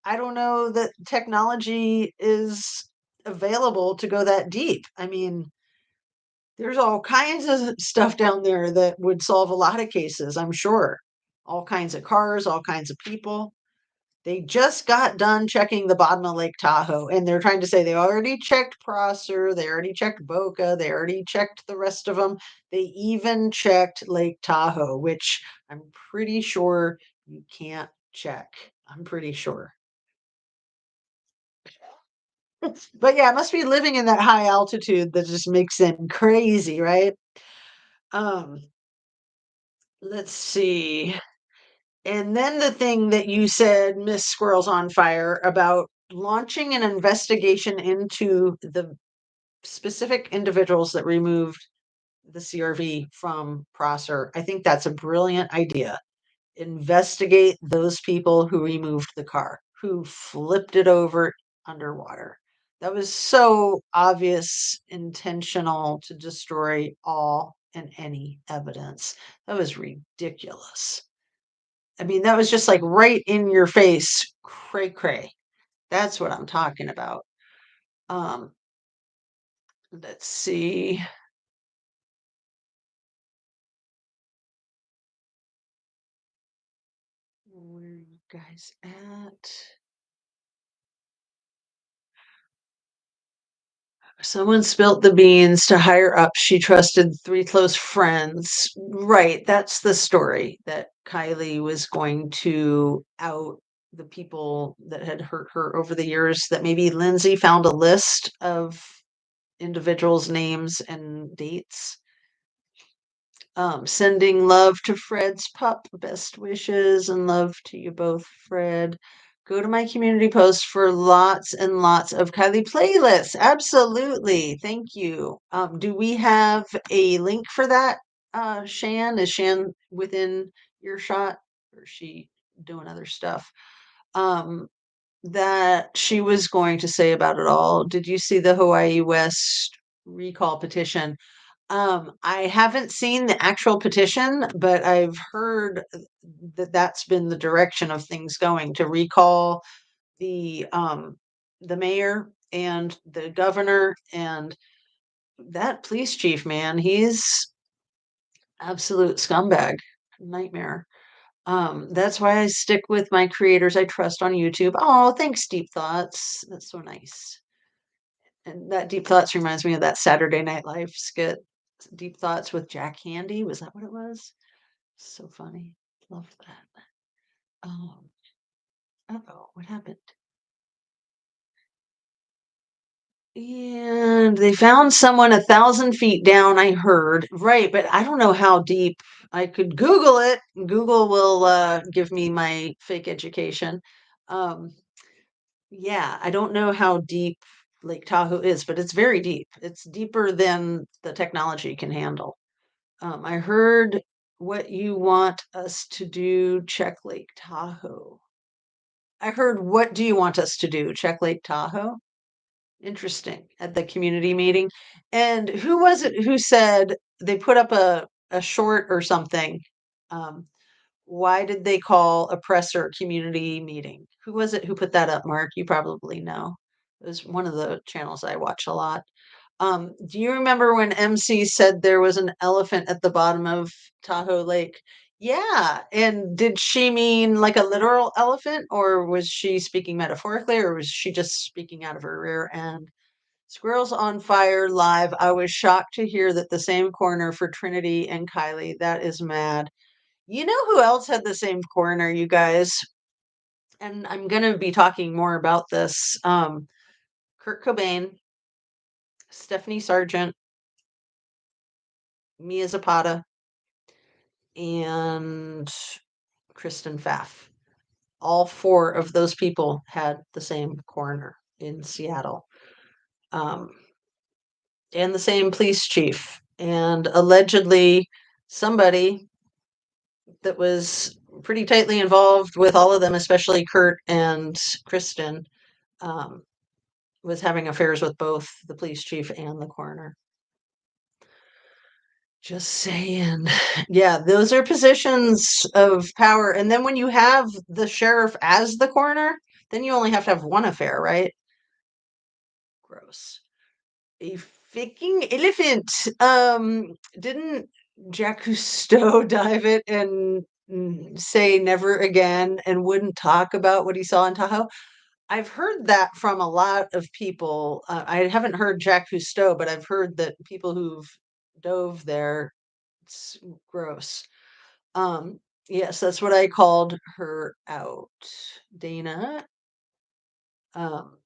I don't know that technology is available to go that deep. I mean, there's all kinds of stuff down there that would solve a lot of cases, I'm sure. All kinds of cars, all kinds of people. They just got done checking the bottom of Lake Tahoe, and they're trying to say they already checked Prosser, they already checked Boca, they already checked the rest of them. They even checked Lake Tahoe, which I'm pretty sure you can't check. I'm pretty sure. But yeah, it must be living in that high altitude that just makes them crazy, right? Um, let's see. And then the thing that you said, Miss Squirrel's on Fire, about launching an investigation into the specific individuals that removed the CRV from Prosser. I think that's a brilliant idea. Investigate those people who removed the car, who flipped it over underwater. That was so obvious, intentional to destroy all and any evidence. That was ridiculous. I mean, that was just like right in your face, cray cray. That's what I'm talking about. Um, let's see. Where are you guys at? Someone spilt the beans to higher up. She trusted three close friends. Right. That's the story, that Kylie was going to out the people that had hurt her over the years, that maybe Lindsay found a list of individuals' names and dates. Sending love to Fred's pup. Best wishes and love to you both, Fred. Go to my community post for lots and lots of Kylie playlists. Absolutely. Thank you. Do we have a link for that, Shan? Is Shan within earshot, or is she doing other stuff? Um, that she was going to say about it all. Did you see the Hawaii West recall petition? I haven't seen the actual petition, but I've heard that that's been the direction of things going, to recall the mayor and the governor and that police chief, man. He's absolute scumbag, nightmare. That's why I stick with my creators I trust on YouTube. Oh, thanks, Deep Thoughts. That's so nice. And that Deep Thoughts reminds me of that Saturday Night Live skit, Deep Thoughts with Jack Handy. Was that what it was? So funny. Love that. Um, uh-oh, what happened? And they found someone 1,000 feet down, I heard. Right, but I don't know how deep. I could Google it. Google will give me my fake education. Um, yeah, I don't know how deep Lake Tahoe is, but it's very deep. It's deeper than the technology can handle. I heard what you want us to do, check Lake Tahoe. I heard, what do you want us to do? Check Lake Tahoe? Interesting. At the community meeting. And who was it who said they put up a short or something? Um, why did they call a presser community meeting? Who was it who put that up, Mark? You probably know. It was one of the channels I watch a lot. Do you remember when MC said there was an elephant at the bottom of Tahoe Lake? Yeah. And did she mean like a literal elephant, or was she speaking metaphorically, or was she just speaking out of her rear end? Squirrels on Fire live. I was shocked to hear that the same coroner for Trinity and Kylie. That is mad. You know who else had the same coroner, you guys? And I'm going to be talking more about this. Kurt Cobain, Stephanie Sargent, Mia Zapata, and Kristen Pfaff. All four of those people had the same coroner in Seattle, um, and the same police chief. And allegedly, somebody that was pretty tightly involved with all of them, especially Kurt and Kristen, um, was having affairs with both the police chief and the coroner. Just saying. Yeah, those are positions of power. And then when you have the sheriff as the coroner, then you only have to have one affair, right? Gross. A freaking elephant. Didn't Jacques Cousteau dive it and say never again and wouldn't talk about what he saw in Tahoe? I've heard that from a lot of people. I haven't heard Jacques Cousteau, but I've heard that people who've dove there, it's gross. Um, yes, that's what I called her out, Dana. Um,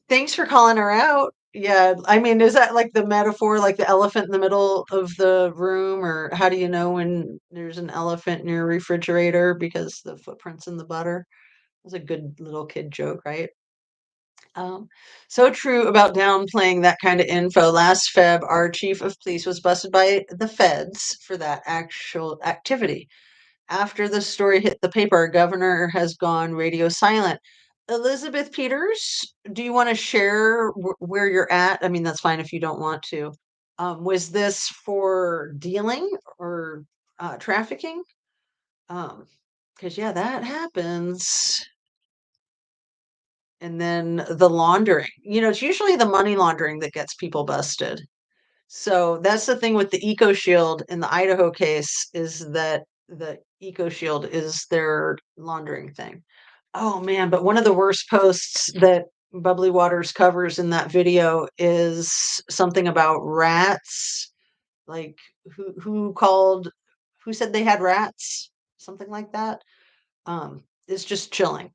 thanks for calling her out. Yeah, I mean, is that like the metaphor, like the elephant in the middle of the room, or how do you know when there's an elephant in your refrigerator because the footprints in the butter? That's a good little kid joke, right? Um, so true about downplaying that kind of info. Last Feb, our chief of police was busted by the feds for that actual activity. After the story hit the paper, our governor has gone radio silent. Elizabeth Peters, do you want to share where you're at? I mean, that's fine if you don't want to. Was this for dealing or trafficking? Because, yeah, that happens. And then the laundering. It's usually the money laundering that gets people busted. So that's the thing with the Eco Shield in the Idaho case, is that the Eco Shield is their laundering thing. Oh man, but one of the worst posts that Bubbly Waters covers in that video is something about rats. Like who said they had rats? Something like that. It's just chilling.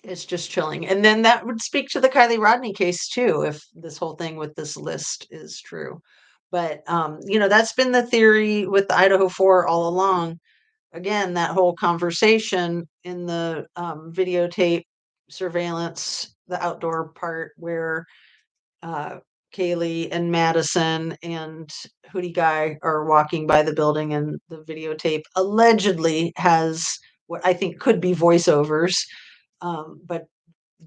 It's just chilling. And then that would speak to the Kylie Rodney case too, if this whole thing with this list is true. But that's been the theory with the Idaho 4 all along. Again, that whole conversation in the videotape surveillance, the outdoor part where uh, Kaylee and Madison and Hootie Guy are walking by the building, and the videotape allegedly has what I think could be voiceovers. But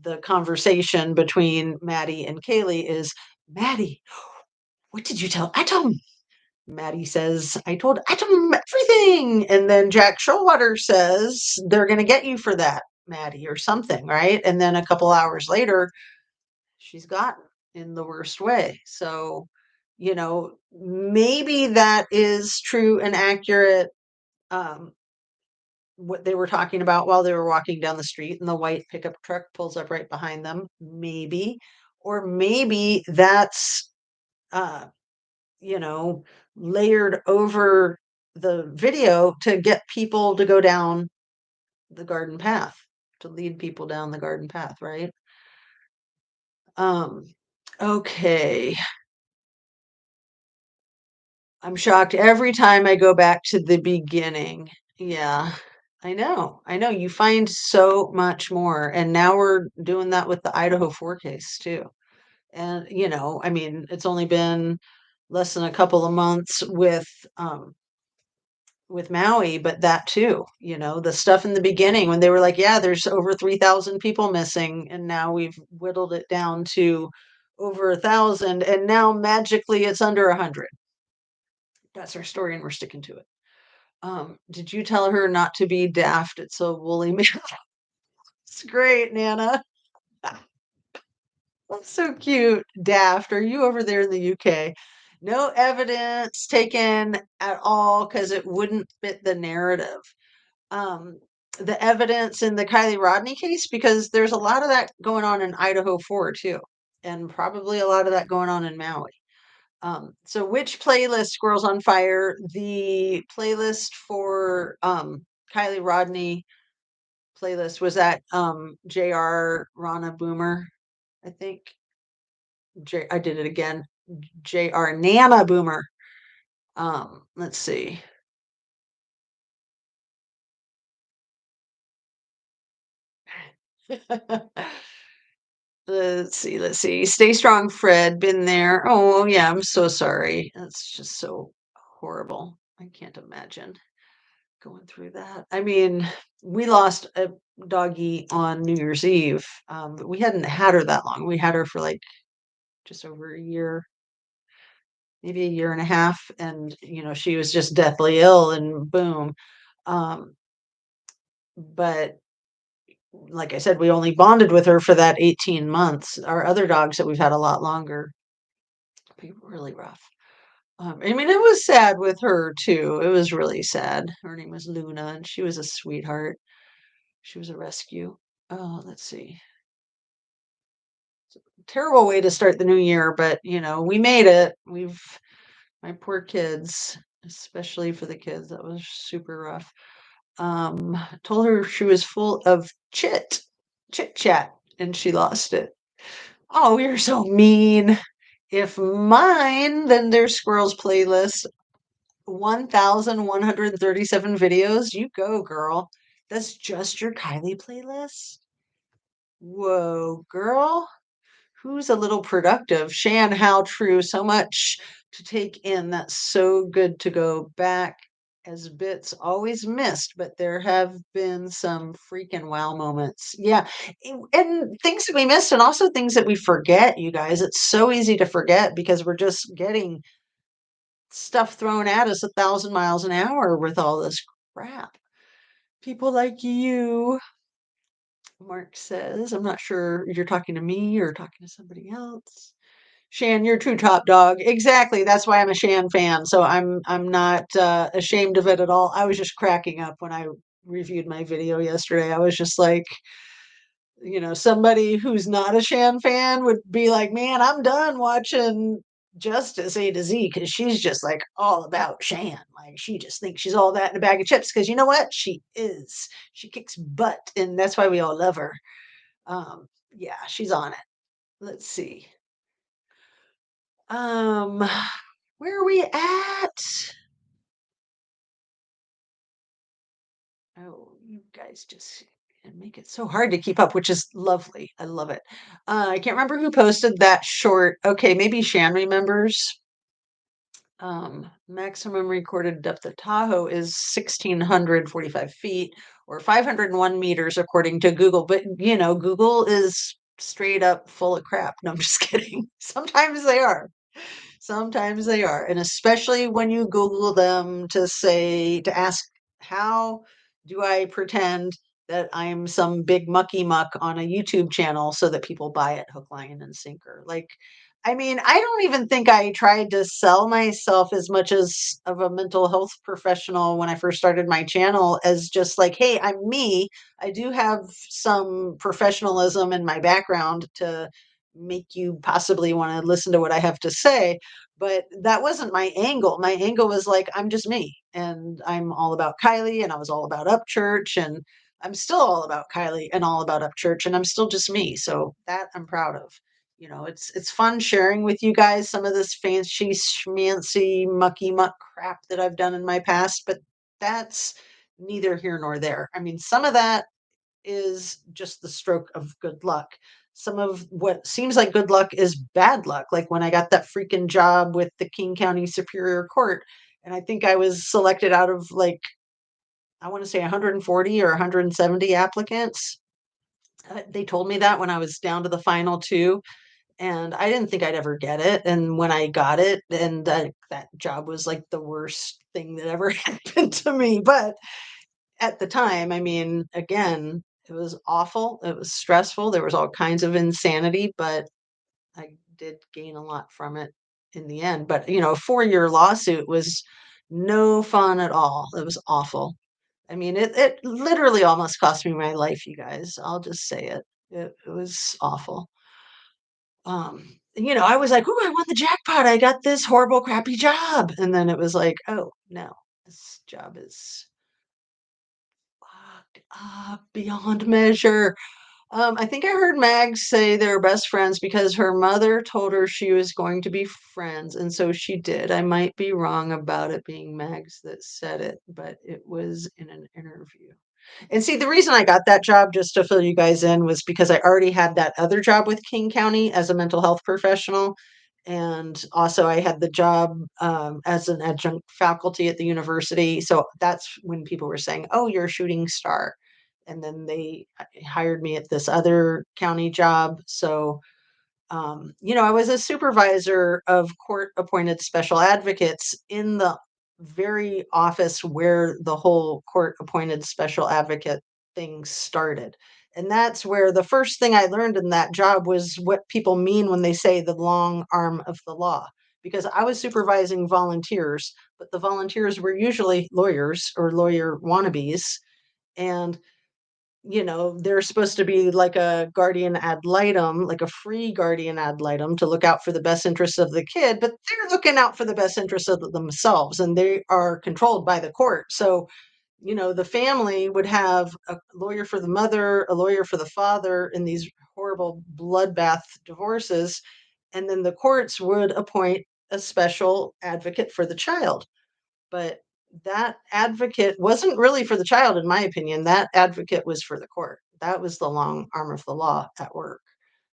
the conversation between Maddie and Kaylee is, Maddie, what did you tell Atom? Maddie says, I told him everything. And then Jack Showalter says, they're going to get you for that, Maddie, or something, right? And then a couple hours later, she's gotten in the worst way. So, maybe that is true and accurate. Um, what they were talking about while they were walking down the street and the white pickup truck pulls up right behind them, maybe. Or maybe that's, uh, you know, layered over the video to get people to go down the garden path, to lead people down the garden path, right? Um, okay. I'm shocked every time I go back to the beginning. Yeah, I know. I know. You find so much more. And now we're doing that with the Idaho 4 case too. And, I mean, it's only been less than a couple of months with with Maui, but that too, the stuff in the beginning when they were like, yeah, there's over 3,000 people missing, and now we've whittled it down to over 1,000, and now magically it's under 100. That's our story, and we're sticking to it. Did you tell her not to be daft? It's a woolly mammoth. It's great, Nana. That's so cute. Daft. Are you over there in the UK? No evidence taken at all because it wouldn't fit the narrative. Um, the evidence in the Kylie Rodney case, because there's a lot of that going on in Idaho 4 too, and probably a lot of that going on in Maui. So which playlist, Squirrels on Fire? The playlist for Kylie Rodney playlist was that JR Rana Boomer, I think. I did it again. JR Nana Boomer. Let's see. Let's see. Stay strong, Fred. Been there. Oh, yeah, I'm so sorry. That's just so horrible. I can't imagine going through that. I mean, we lost a doggy on New Year's Eve, but we hadn't had her that long. We had her for like just over a year, maybe a year and a half, and she was just deathly ill, and boom. Um, but like I said, we only bonded with her for that 18 months. Our other dogs that we've had a lot longer, be really rough. I mean, it was sad with her too. It was really sad. Her name was Luna, and she was a sweetheart. She was a rescue. Oh, let's see. Terrible way to start the new year, but we made it. My poor kids, especially for the kids, that was super rough. Told her she was full of chit chat, and she lost it. Oh, you're so mean. If mine, then there's Squirrel's playlist, 1,137 videos. You go, girl. That's just your Kylie playlist? Whoa, girl. Who's a little productive? Shan, how true. So much to take in. That's so good to go back as bits always missed, but there have been some freaking wow moments. Yeah. And things that we missed, and also things that we forget, you guys. It's so easy to forget because we're just getting stuff thrown at us 1,000 miles an hour with all this crap. People like you, Mark says. I'm not sure you're talking to me or talking to somebody else. Shan, you're true top dog. Exactly. That's why I'm a Shan fan. So I'm not ashamed of it at all. I was just cracking up when I reviewed my video yesterday. I was just like, somebody who's not a Shan fan would be like, man, I'm done watching Justice A to Z because she's just like all about Shan. Like she just thinks she's all that in a bag of chips because you know what? She is. She kicks butt, and that's why we all love her. Yeah, she's on it. Let's see. Um, where are we at? Oh, you guys just make it so hard to keep up, which is lovely. I love it. I can't remember who posted that short. Okay, maybe Shan remembers. Maximum recorded depth of Tahoe is 1,645 feet or 501 meters, according to Google. But, Google is straight up full of crap. No, I'm just kidding. Sometimes they are. Sometimes they are. And especially when you Google them to ask, how do I pretend that I'm some big mucky muck on a YouTube channel so that people buy it hook, line, and sinker? Like, I mean, I don't even think I tried to sell myself as much as of a mental health professional when I first started my channel as just like, hey, I'm me. I do have some professionalism in my background to make you possibly want to listen to what I have to say. But that wasn't my angle. My angle was like, I'm just me and I'm all about Kylie and I was all about Upchurch and I'm still all about Kylie and all about Upchurch and I'm still just me. So that I'm proud of. It's fun sharing with you guys some of this fancy schmancy mucky muck crap that I've done in my past, but that's neither here nor there. I mean, some of that is just the stroke of good luck. Some of what seems like good luck is bad luck. Like when I got that freaking job with the King County Superior Court And I think I was selected out of like, I want to say 140 or 170 applicants. They told me that when I was down to the final two, and I didn't think I'd ever get it. And when I got it, and that job was like the worst thing that ever happened to me. But at the time, I mean, again, it was awful. It was stressful. There was all kinds of insanity, but I did gain a lot from it in the end. But, a 4-year lawsuit was no fun at all. It was awful. I mean, it literally almost cost me my life, you guys. I'll just say it. It was awful. I was like, "Ooh, I won the jackpot. I got this horrible, crappy job." And then it was like, "Oh, no, this job is fucked up beyond measure." I think I heard Mags say they were best friends because her mother told her she was going to be friends, and so she did. I might be wrong about it being Mags that said it, but it was in an interview. And see, the reason I got that job, just to fill you guys in, was because I already had that other job with King County as a mental health professional. And also, I had the job as an adjunct faculty at the university. So that's when people were saying, "Oh, you're a shooting star." And then they hired me at this other county job. So I was a supervisor of court appointed special advocates in the very office where the whole court appointed special advocate thing started. And that's where the first thing I learned in that job was what people mean when they say the long arm of the law. Because I was supervising volunteers, but the volunteers were usually lawyers or lawyer wannabes. And they're supposed to be like a guardian ad litem, like a free guardian ad litem to look out for the best interests of the kid, but they're looking out for the best interests of themselves and they are controlled by the court. So, the family would have a lawyer for the mother, a lawyer for the father in these horrible bloodbath divorces. And then the courts would appoint a special advocate for the child. But that advocate wasn't really for the child, in my opinion. That advocate was for the court. That was the long arm of the law at work.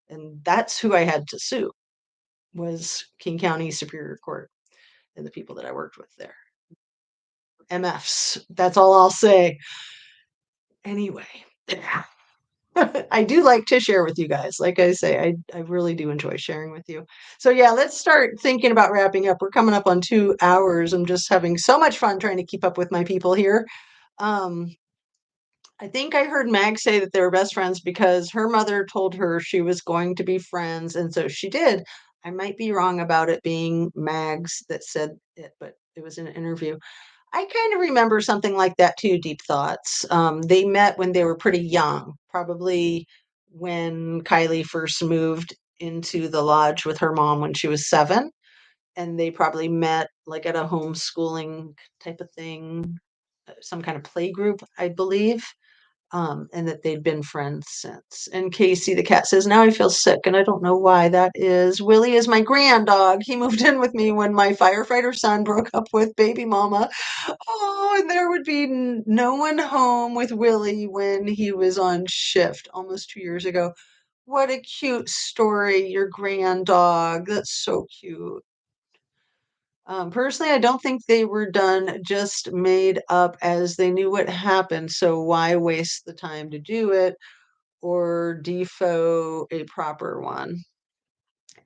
And that's who I had to sue, was King County Superior Court and the people that I worked with there. MFs. That's all I'll say. Anyway, I do like to share with you guys. Like I say, I really do enjoy sharing with you. So, yeah, let's start thinking about wrapping up. We're coming up on 2 hours. I'm just having so much fun trying to keep up with my people here. Um, I think I heard Mag say that they were best friends because her mother told her she was going to be friends, and so she did. I might be wrong about it being Mags that said it, but it was in an interview. I kind of remember something like that too, Deep Thoughts. They met when they were pretty young, probably when Kylie first moved into the lodge with her mom when she was 7. And they probably met like at a homeschooling type of thing, some kind of play group, I believe, and that they'd been friends since. And Casey the cat says, "Now I feel sick, and I don't know why that is. Willie is my grand dog. He moved in with me when my firefighter son broke up with baby mama. Oh, and there would be no one home with Willie when he was on shift almost 2 years ago. What a cute story, your grand dog. That's so cute." Personally, I don't think they were done just made up as they knew what happened. So why waste the time to do it or defo a proper one?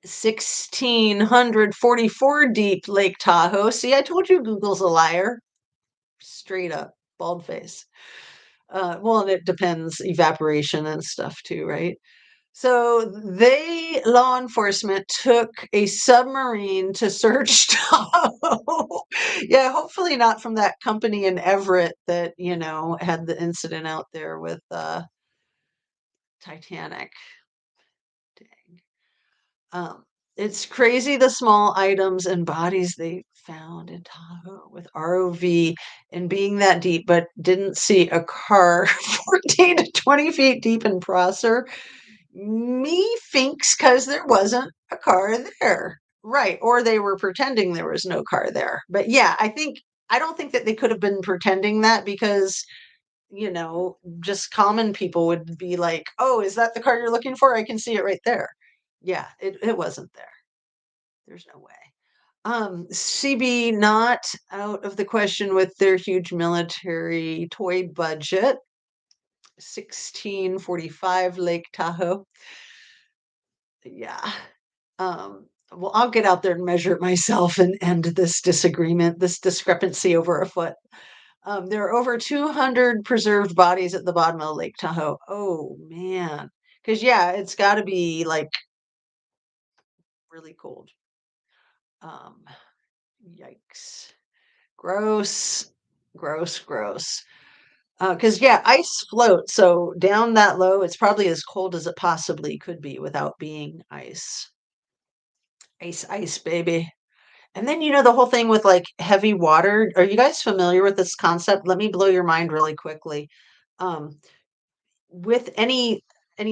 1,644 deep Lake Tahoe. See, I told you Google's a liar. Straight up, bald face. Well, and it depends, evaporation and stuff too, right? So law enforcement, took a submarine to search Tahoe. Yeah, hopefully not from that company in Everett that, had the incident out there with Titanic. Dang. Um, it's crazy the small items and bodies they found in Tahoe with ROV and being that deep, but didn't see a car 14 to 20 feet deep in Prosser. Me thinks because there wasn't a car there. Right. Or they were pretending there was no car there. But yeah, I don't think that they could have been pretending that because, just common people would be like, "Oh, is that the car you're looking for? I can see it right there." Yeah, it wasn't there. There's no way. CB not out of the question with their huge military toy budget. 1645 Lake Tahoe. Yeah. Well, I'll get out there and measure it myself and end this disagreement, this discrepancy over a foot. There are over 200 preserved bodies at the bottom of Lake Tahoe. Oh man. Because yeah, it's got to be like really cold. Um, Yikes. Gross. Gross, gross. Because yeah, ice floats. So down that low, it's probably as cold as it possibly could be without being ice. Ice, ice, baby. And then the whole thing with like heavy water. Are you guys familiar with this concept? Let me blow your mind really quickly. Um, with any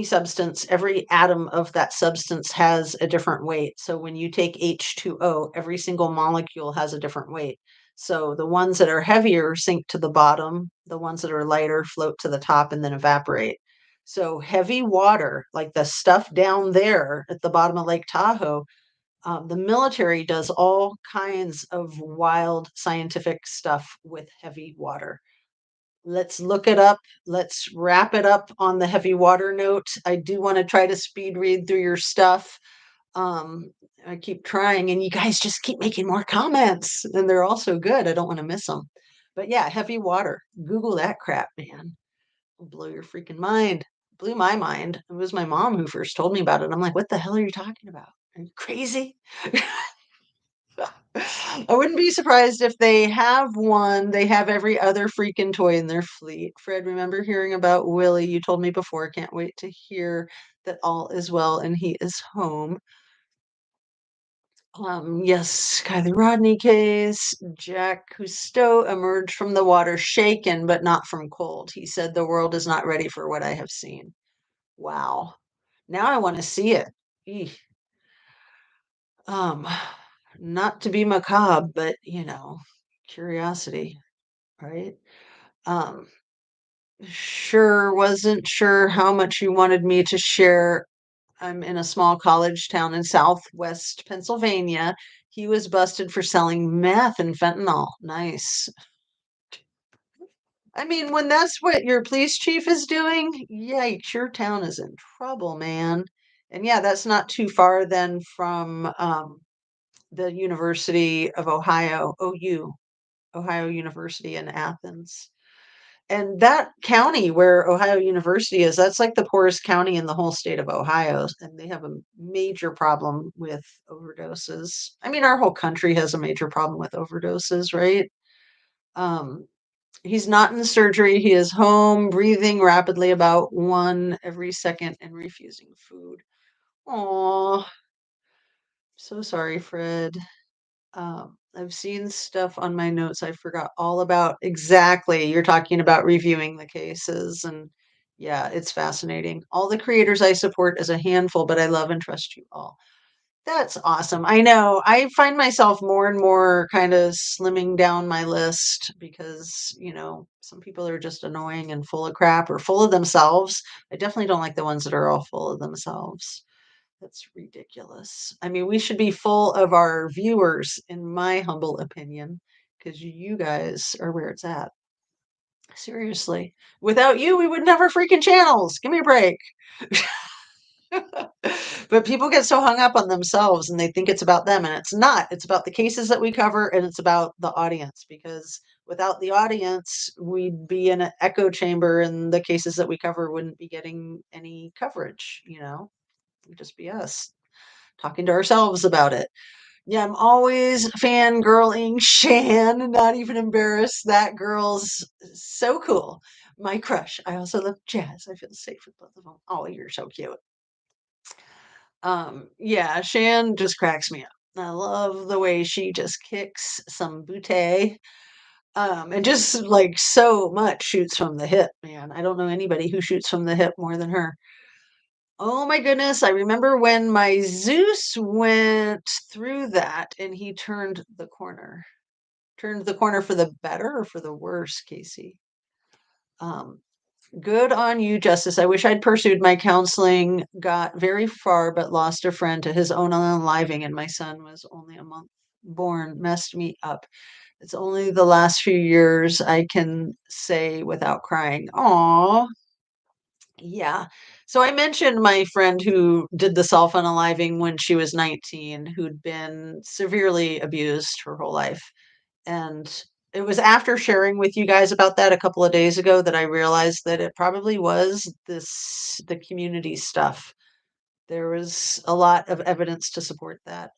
substance, every atom of that substance has a different weight. So when you take H2O, every single molecule has a different weight. So the ones that are heavier sink to the bottom, the ones that are lighter float to the top and then evaporate. So heavy water, like the stuff down there at the bottom of Lake Tahoe, the military does all kinds of wild scientific stuff with heavy water. Let's look it up. Let's wrap it up on the heavy water note. I do want to try to speed read through your stuff. Um, I keep trying, and you guys just keep making more comments, and they're all so good. I don't want to miss them. But yeah, heavy water. Google that crap, man. It'll blow your freaking mind. Blew my mind. It was my mom who first told me about it. I'm like, what the hell are you talking about? Are you crazy? I wouldn't be surprised if they have one. They have every other freaking toy in their fleet. Fred, remember hearing about Willie? You told me before. Can't wait to hear that all is well and he is home. Yes, Kylie Rodney case. Jack Cousteau emerged from the water shaken, but not from cold. He said, the world is not ready for what I have seen. Wow. Now I want to see it. Eeh. Um, Not to be macabre, but curiosity, right? Um, sure, wasn't sure how much you wanted me to share. I'm in a small college town in southwest Pennsylvania. He was busted for selling meth and fentanyl. Nice. I mean, when that's what your police chief is doing, yikes, your town is in trouble, man. And yeah, that's not too far then from the University of Ohio, OU, Ohio University in Athens. And that county where Ohio University is, that's like the poorest county in the whole state of Ohio. And they have a major problem with overdoses. I mean, our whole country has a major problem with overdoses, right? Um, he's not in surgery. He is home, breathing rapidly about one every second and refusing food. Oh, so sorry, Fred. I've seen stuff on my notes I forgot all about. Exactly. You're talking about reviewing the cases, and yeah, it's fascinating. All the creators I support is a handful, but I love and trust you all. That's awesome. I know. I find myself more and more kind of slimming down my list because, some people are just annoying and full of crap or full of themselves. I definitely don't like the ones that are all full of themselves. That's ridiculous. I mean, we should be full of our viewers, in my humble opinion, because you guys are where it's at. Seriously. Without you, we would never freaking channels. Give me a break. But people get so hung up on themselves and they think it's about them, and it's not. It's about the cases that we cover and it's about the audience because without the audience, we'd be in an echo chamber and the cases that we cover wouldn't be getting any coverage. It'd just be us talking to ourselves about it. Yeah, I'm always fangirling Shan, not even embarrassed. That girl's so cool. My crush. I also love Jazz. I feel safe with both of them. Oh, you're so cute. Yeah, Shan just cracks me up. I love the way she just kicks some booty. And just like so much shoots from the hip, man. I don't know anybody who shoots from the hip more than her. Oh my goodness, I remember when my Zeus went through that and he turned the corner. Turned the corner for the better or for the worse, Casey? Um, Good on you, Justice. I wish I'd pursued my counseling, got very far, but lost a friend to his own unaliving, and my son was only a month born messed me up. It's only the last few years I can say without crying, "Aw." Yeah. So I mentioned my friend who did the self-unaliving when she was 19, who'd been severely abused her whole life. And it was after sharing with you guys about that a couple of days ago that I realized that it probably was the community stuff. There was a lot of evidence to support that.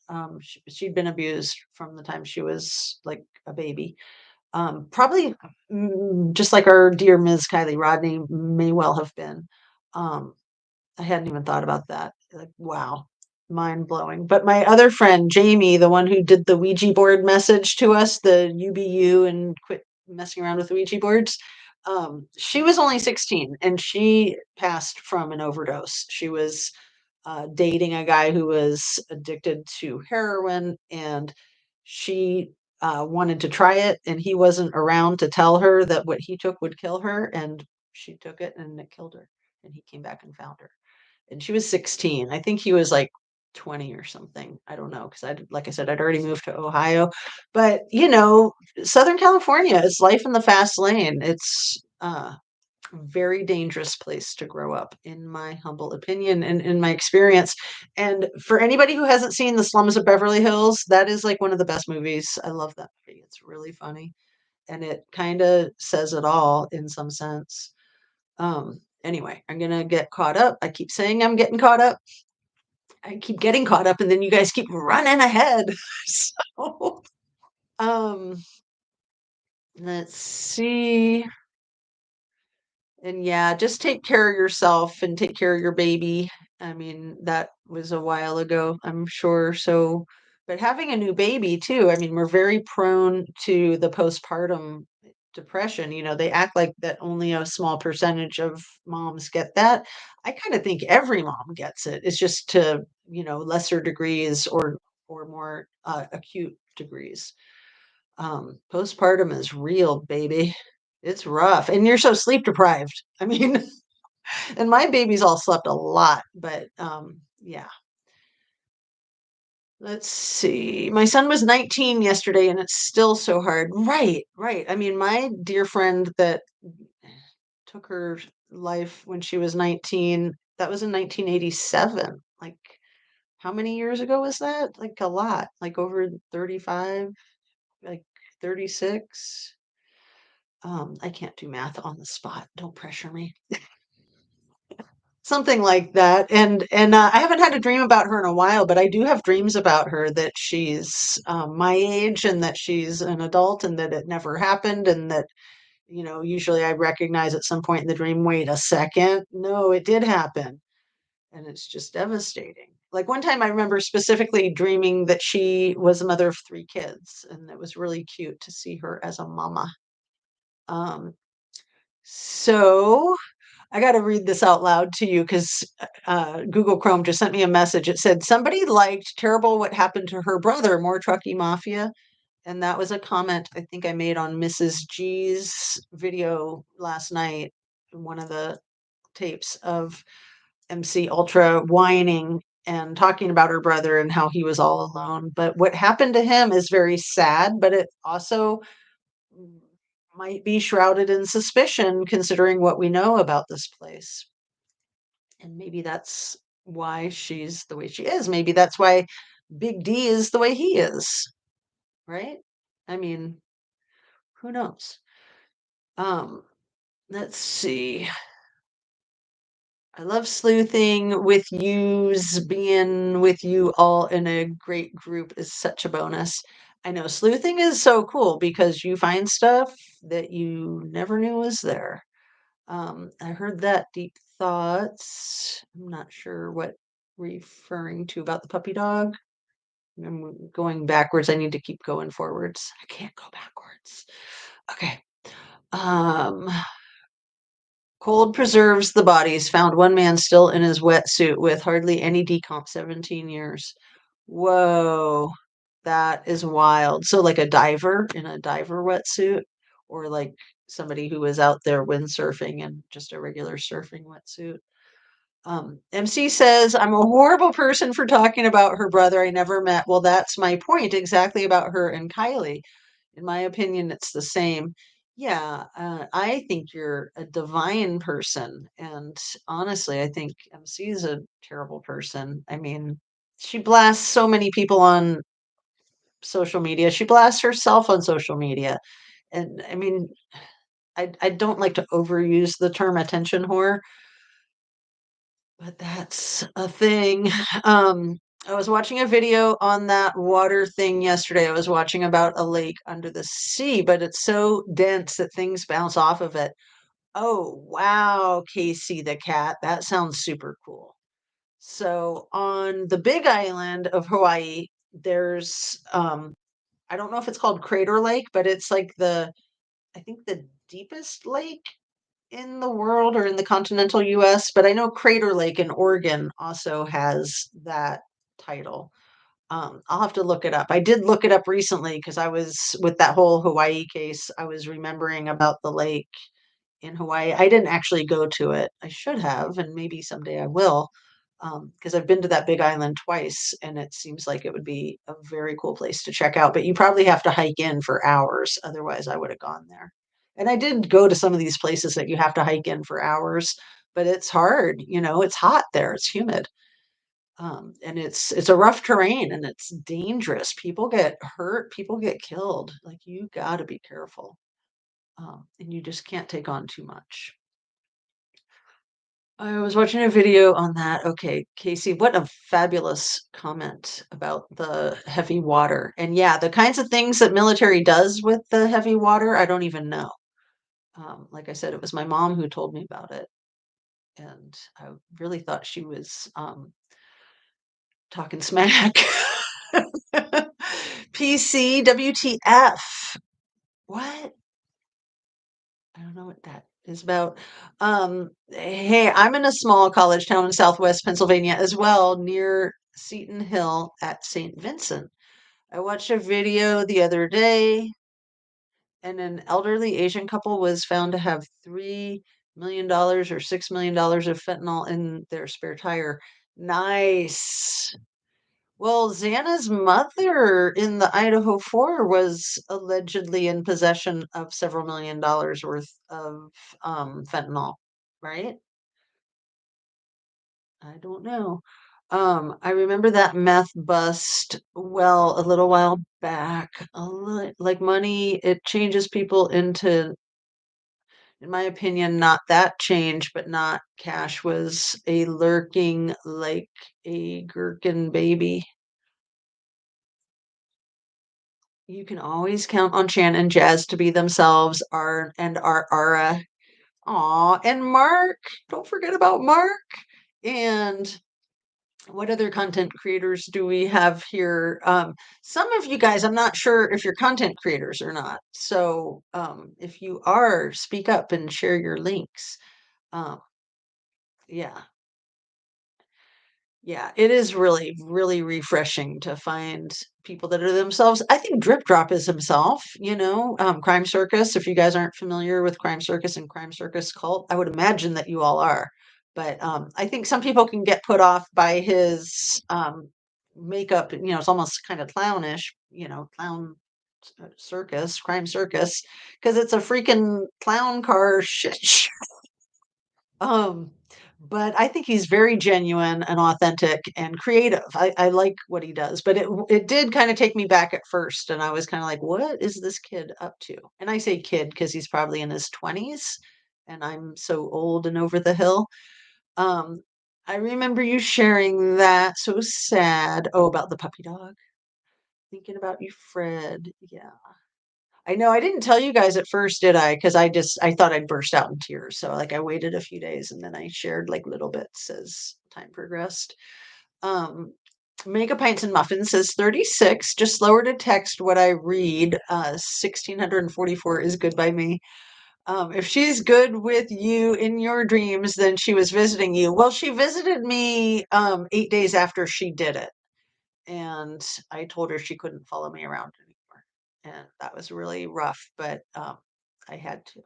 She'd been abused from the time she was like a baby. Probably just like our dear Ms. Kylie Rodney may well have been. Um, I hadn't even thought about that. Like, wow, mind blowing. But my other friend, Jamie, the one who did the Ouija board message to us, the UBU and quit messing around with Ouija boards, she was only 16 and she passed from an overdose. She was dating a guy who was addicted to heroin, and she wanted to try it, and he wasn't around to tell her that what he took would kill her, and she took it and it killed her. And he came back and found her, and she was 16. I think he was like 20 or something. I don't know because like I said, I'd already moved to Ohio, but Southern California is life in the fast lane. It's very dangerous place to grow up, in my humble opinion and in my experience. And for anybody who hasn't seen The Slums of Beverly Hills, that is like one of the best movies. I love that movie. It's really funny and it kind of says it all in some sense. Anyway, I'm gonna get caught up. I keep saying I'm getting caught up. I keep getting caught up, and then you guys keep running ahead. So, um, let's see. And yeah, just take care of yourself and take care of your baby. I mean, that was a while ago, I'm sure. So, but having a new baby too, I mean, we're very prone to the postpartum depression. They act like that only a small percentage of moms get that. I kind of think every mom gets it. It's just to, lesser degrees or more acute degrees. Postpartum is real, baby. It's rough, and you're so sleep deprived. I mean, and my babies all slept a lot, but yeah. Let's see. My son was 19 yesterday, and it's still so hard. Right, right. I mean, my dear friend that took her life when she was 19, that was in 1987. Like, how many years ago was that? Like a lot, like over 35, like 36. I can't do math on the spot. Don't pressure me. Something like that. And I haven't had a dream about her in a while, but I do have dreams about her that she's my age and that she's an adult and that it never happened and that usually I recognize at some point in the dream, wait a second, no, it did happen. And it's just devastating. Like one time I remember specifically dreaming that she was a mother of three kids, and it was really cute to see her as a mama. Um, so I got to read this out loud to you because Google Chrome just sent me a message. It said, somebody liked Terrible What Happened to Her Brother, More Truckee Mafia. And that was a comment I think I made on Mrs. G's video last night, one of the tapes of MC Ultra whining and talking about her brother and how he was all alone. But what happened to him is very sad, but it also might be shrouded in suspicion considering what we know about this place. And maybe that's why she's the way she is. Maybe that's why Big D is the way he is, right? I mean, who knows? Um, let's see. I love sleuthing with yous. Being with you all in a great group is such a bonus. I know sleuthing is so cool because you find stuff that you never knew was there. I heard that deep thoughts. I'm not sure what referring to about the puppy dog. I'm going backwards. I need to keep going forwards. I can't go backwards. Okay. Um, Cold preserves the bodies. Found one man still in his wetsuit with hardly any decomp, 17 years. Whoa, that is wild. So, like a diver in a diver wetsuit, or like somebody who was out there windsurfing in just a regular surfing wetsuit. MC says, I'm a horrible person for talking about her brother I never met. Well, that's my point exactly about her and Kylie. In my opinion, it's the same. Yeah, I think you're a divine person. And honestly, I think MC is a terrible person. I mean, she blasts so many people on social media. She blasts herself on social media. And I mean, I don't like to overuse the term attention whore, but that's a thing. I was watching a video on that water thing yesterday. I was watching about a lake under the sea, but it's so dense that things bounce off of it. Oh, wow, Casey the cat. That sounds super cool. So on the big island of Hawaii, there's I don't know if it's called Crater Lake, but it's like I think the deepest lake in the world or in the continental US, but I know Crater Lake in Oregon also has that title. I'll have to look it up. I did look it up recently because I was with that whole Hawaii case. I was remembering about the lake in Hawaii. I didn't actually go to it. I should have, and maybe someday I will, because I've been to that big island twice, and it seems like it would be a very cool place to check out. But you probably have to hike in for hours. Otherwise, I would have gone there. And I did go to some of these places that you have to hike in for hours, but it's hard. It's hot there. It's humid. And it's a rough terrain and it's dangerous. People get hurt, people get killed. Like you got to be careful. And you just can't take on too much. I was watching a video on that. Okay, Casey, what a fabulous comment about the heavy water. And yeah, the kinds of things that military does with the heavy water, I don't even know. Like I said, it was my mom who told me about it. And I really thought she was talking smack. PC, WTF. What? I don't know what that is about. Hey, I'm in a small college town in Southwest Pennsylvania as well, near Seton Hill at St. Vincent. I watched a video the other day, and an elderly Asian couple was found to have $3 million or $6 million of fentanyl in their spare tire. Nice. Well, Xana's mother in the Idaho 4 was allegedly in possession of several $1 million worth of fentanyl, right? I don't know. I remember that meth bust, well, a little while back. Like money, it changes people into, in my opinion, not that change, but not cash was a lurking like a gherkin baby. You can always count on Chan and Jazz to be themselves, our Ara. Aw, and Mark. Don't forget about Mark. And what other content creators do we have here? Some of you guys, I'm not sure if you're content creators or not. So if you are, speak up and share your links. Um, yeah. Yeah, it is really, really refreshing to find people that are themselves. I think Drip Drop is himself, Crime Circus. If you guys aren't familiar with Crime Circus and Crime Circus Cult, I would imagine that you all are. But I think some people can get put off by his makeup. It's almost kind of clownish, clown circus, crime circus, because it's a freaking clown car shit show. Um, but I think he's very genuine and authentic and creative. I like what he does, but it did kind of take me back at first, and I was kind of like, "What is this kid up to?" And I say kid because he's probably in his 20s, and I'm so old and over the hill. Um, I remember you sharing that. So sad. Oh, about the puppy dog. Thinking about you, Fred. Yeah. I know I didn't tell you guys at first, did I? Because I thought I'd burst out in tears. So like I waited a few days and then I shared like little bits as time progressed. Um, Mega Pints and Muffins says 36, just slower to text what I read. 1644 is good by me. If she's good with you in your dreams, then she was visiting you. Well, she visited me 8 days after she did it. And I told her she couldn't follow me around anymore. And that was really rough, but I had to.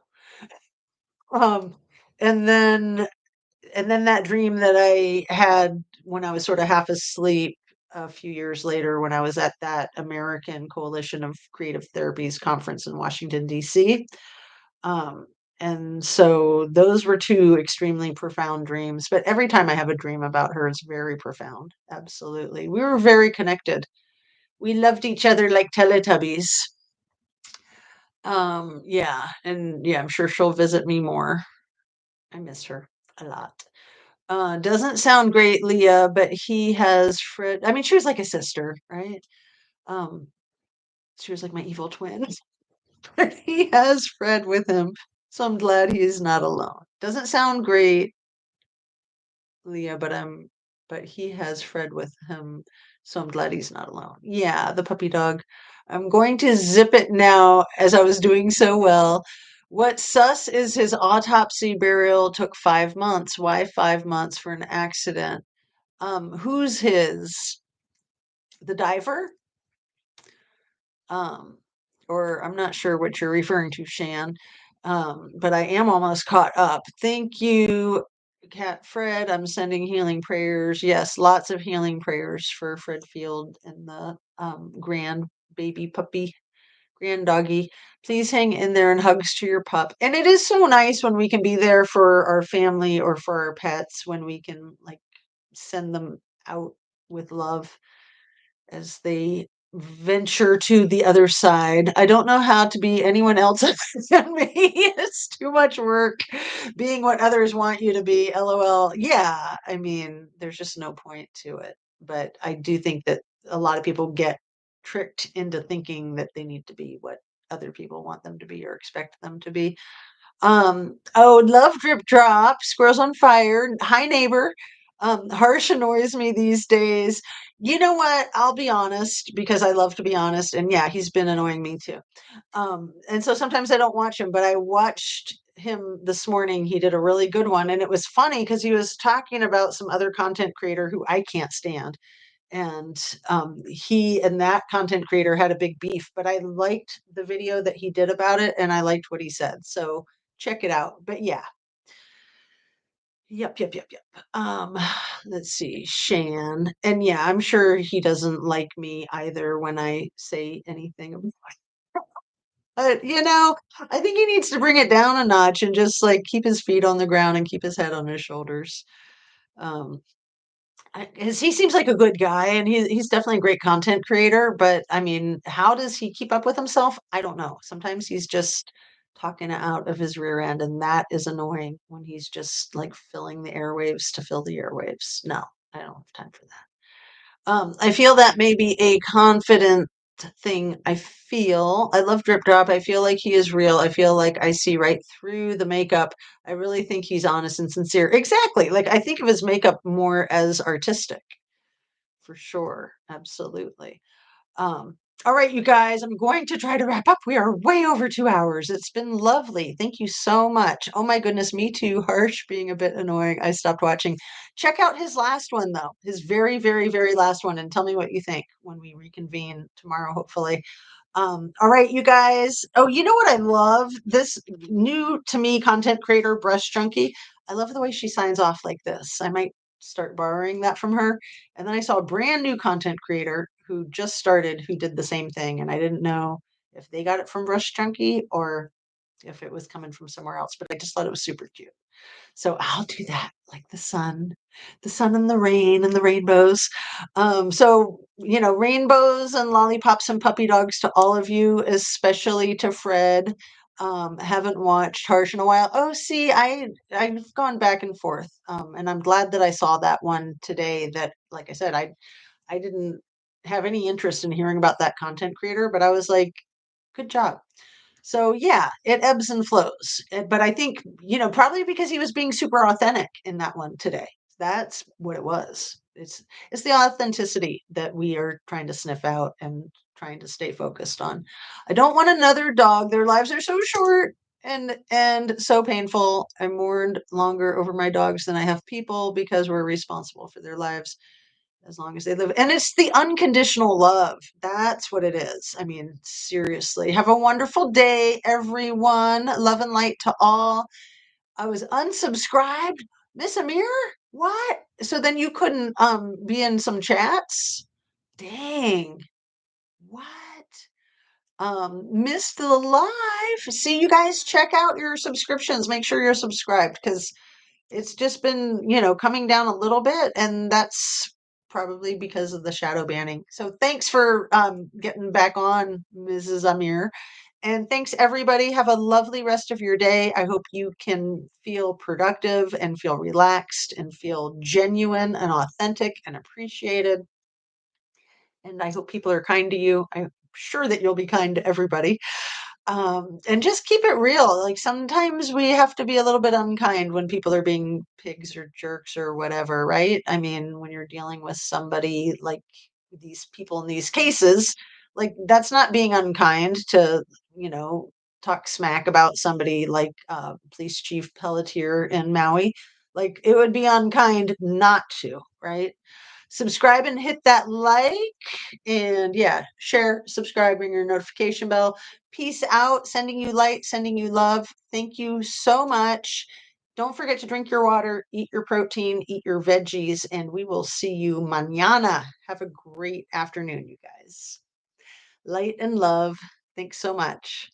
Um, and then and then that dream that I had when I was sort of half asleep a few years later when I was at that American Coalition of Creative Therapies conference in Washington, D.C. Um, and so those were two extremely profound dreams. But every time I have a dream about her, it's very profound. Absolutely. We were very connected. We loved each other like Teletubbies. Yeah. And yeah, I'm sure she'll visit me more. I miss her a lot. Doesn't sound great, Leah, but he has Fred. I mean, she was like a sister, right? Um, she was like my evil twin. But he has Fred with him, so I'm glad he's not alone. Doesn't sound great, Leah, but he has Fred with him, so I'm glad he's not alone. Yeah, the puppy dog. I'm going to zip it now as I was doing so well. What sus is his autopsy burial took 5 months. Why 5 months for an accident? Who's his? The diver? Um, or I'm not sure what you're referring to, Shan. But I am almost caught up. Thank you, Cat Fred. I'm sending healing prayers. Yes, lots of healing prayers for Fred Field and the grand baby puppy, grand doggy. Please hang in there and hugs to your pup. And it is so nice when we can be there for our family or for our pets, when we can like send them out with love as they venture to the other side. I don't know how to be anyone else other than me. It's too much work being what others want you to be. LOL. Yeah, I mean, there's just no point to it. But I do think that a lot of people get tricked into thinking that they need to be what other people want them to be or expect them to be. Oh, love drip drop, squirrels on fire. Hi, neighbor. Harsh annoys me these days. You know what? I'll be honest because I love to be honest. And yeah, he's been annoying me too. And so sometimes I don't watch him, but I watched him this morning. He did a really good one. And it was funny because he was talking about some other content creator who I can't stand. And he and that content creator had a big beef, but I liked the video that he did about it and I liked what he said. So check it out. But yeah, yep. Let's see, Shan. And yeah, I'm sure he doesn't like me either when I say anything. But I think he needs to bring it down a notch and just like keep his feet on the ground and keep his head on his shoulders. Um, 'Cause he seems like a good guy and he's definitely a great content creator, but I mean, how does he keep up with himself? I don't know. Sometimes he's just talking out of his rear end, and that is annoying when he's just like filling the airwaves to fill the airwaves. No, I don't have time for that. I feel that may be a confident thing. I love Drip Drop. I feel like he is real. I feel like I see right through the makeup. I really think he's honest and sincere. Exactly. Like I think of his makeup more as artistic, for sure. Absolutely. Um, all right, you guys, I'm going to try to wrap up. We are way over 2 hours. It's been lovely. Thank you so much. Oh my goodness, me too. Harsh being a bit annoying. I stopped watching. Check out his last one, though, his very, very, very last one, and tell me what you think when we reconvene tomorrow, hopefully. All right, you guys. Oh, you know what I love? This new to me content creator, Brush Junkie. I love the way she signs off like this. I might start borrowing that from her. And then I saw a brand new content creator who just started who did the same thing. And I didn't know if they got it from Brush Junkie or if it was coming from somewhere else, but I just thought it was super cute. So I'll do that, like the sun and the rain and the rainbows. Rainbows and lollipops and puppy dogs to all of you, especially to Fred. Haven't watched Harsh in a while. Oh, see, I've gone back and forth, and I'm glad that I saw that one today. That, like I said, I didn't have any interest in hearing about that content creator, but I was like, good job. So yeah, it ebbs and flows. But I think, probably because he was being super authentic in that one today. That's what it was. It's the authenticity that we are trying to sniff out and trying to stay focused on. I don't want another dog. Their lives are so short and so painful. I mourned longer over my dogs than I have people because we're responsible for their lives as long as they live. And it's the unconditional love. That's what it is. I mean, seriously. Have a wonderful day, everyone. Love and light to all. I was unsubscribed. Miss Amir? What? So then you couldn't be in some chats? Dang. What? Missed the live. See, you guys check out your subscriptions. Make sure you're subscribed because it's just been, coming down a little bit, and that's probably because of the shadow banning. So thanks for getting back on, Mrs. Amir. And thanks, everybody. Have a lovely rest of your day. I hope you can feel productive and feel relaxed and feel genuine and authentic and appreciated. And I hope people are kind to you. I'm sure that you'll be kind to everybody. And just keep it real. Like sometimes we have to be a little bit unkind when people are being pigs or jerks or whatever, right? I mean, when you're dealing with somebody like these people in these cases, like that's not being unkind to, you know, talk smack about somebody like Police Chief Pelletier in Maui. Like it would be unkind not to, right? Subscribe and hit that like, and yeah, share, subscribe, ring your notification bell. Peace out. Sending you light, sending you love. Thank you so much. Don't forget to drink your water, eat your protein, eat your veggies, and we will see you mañana. Have a great afternoon, you guys. Light and love. Thanks so much.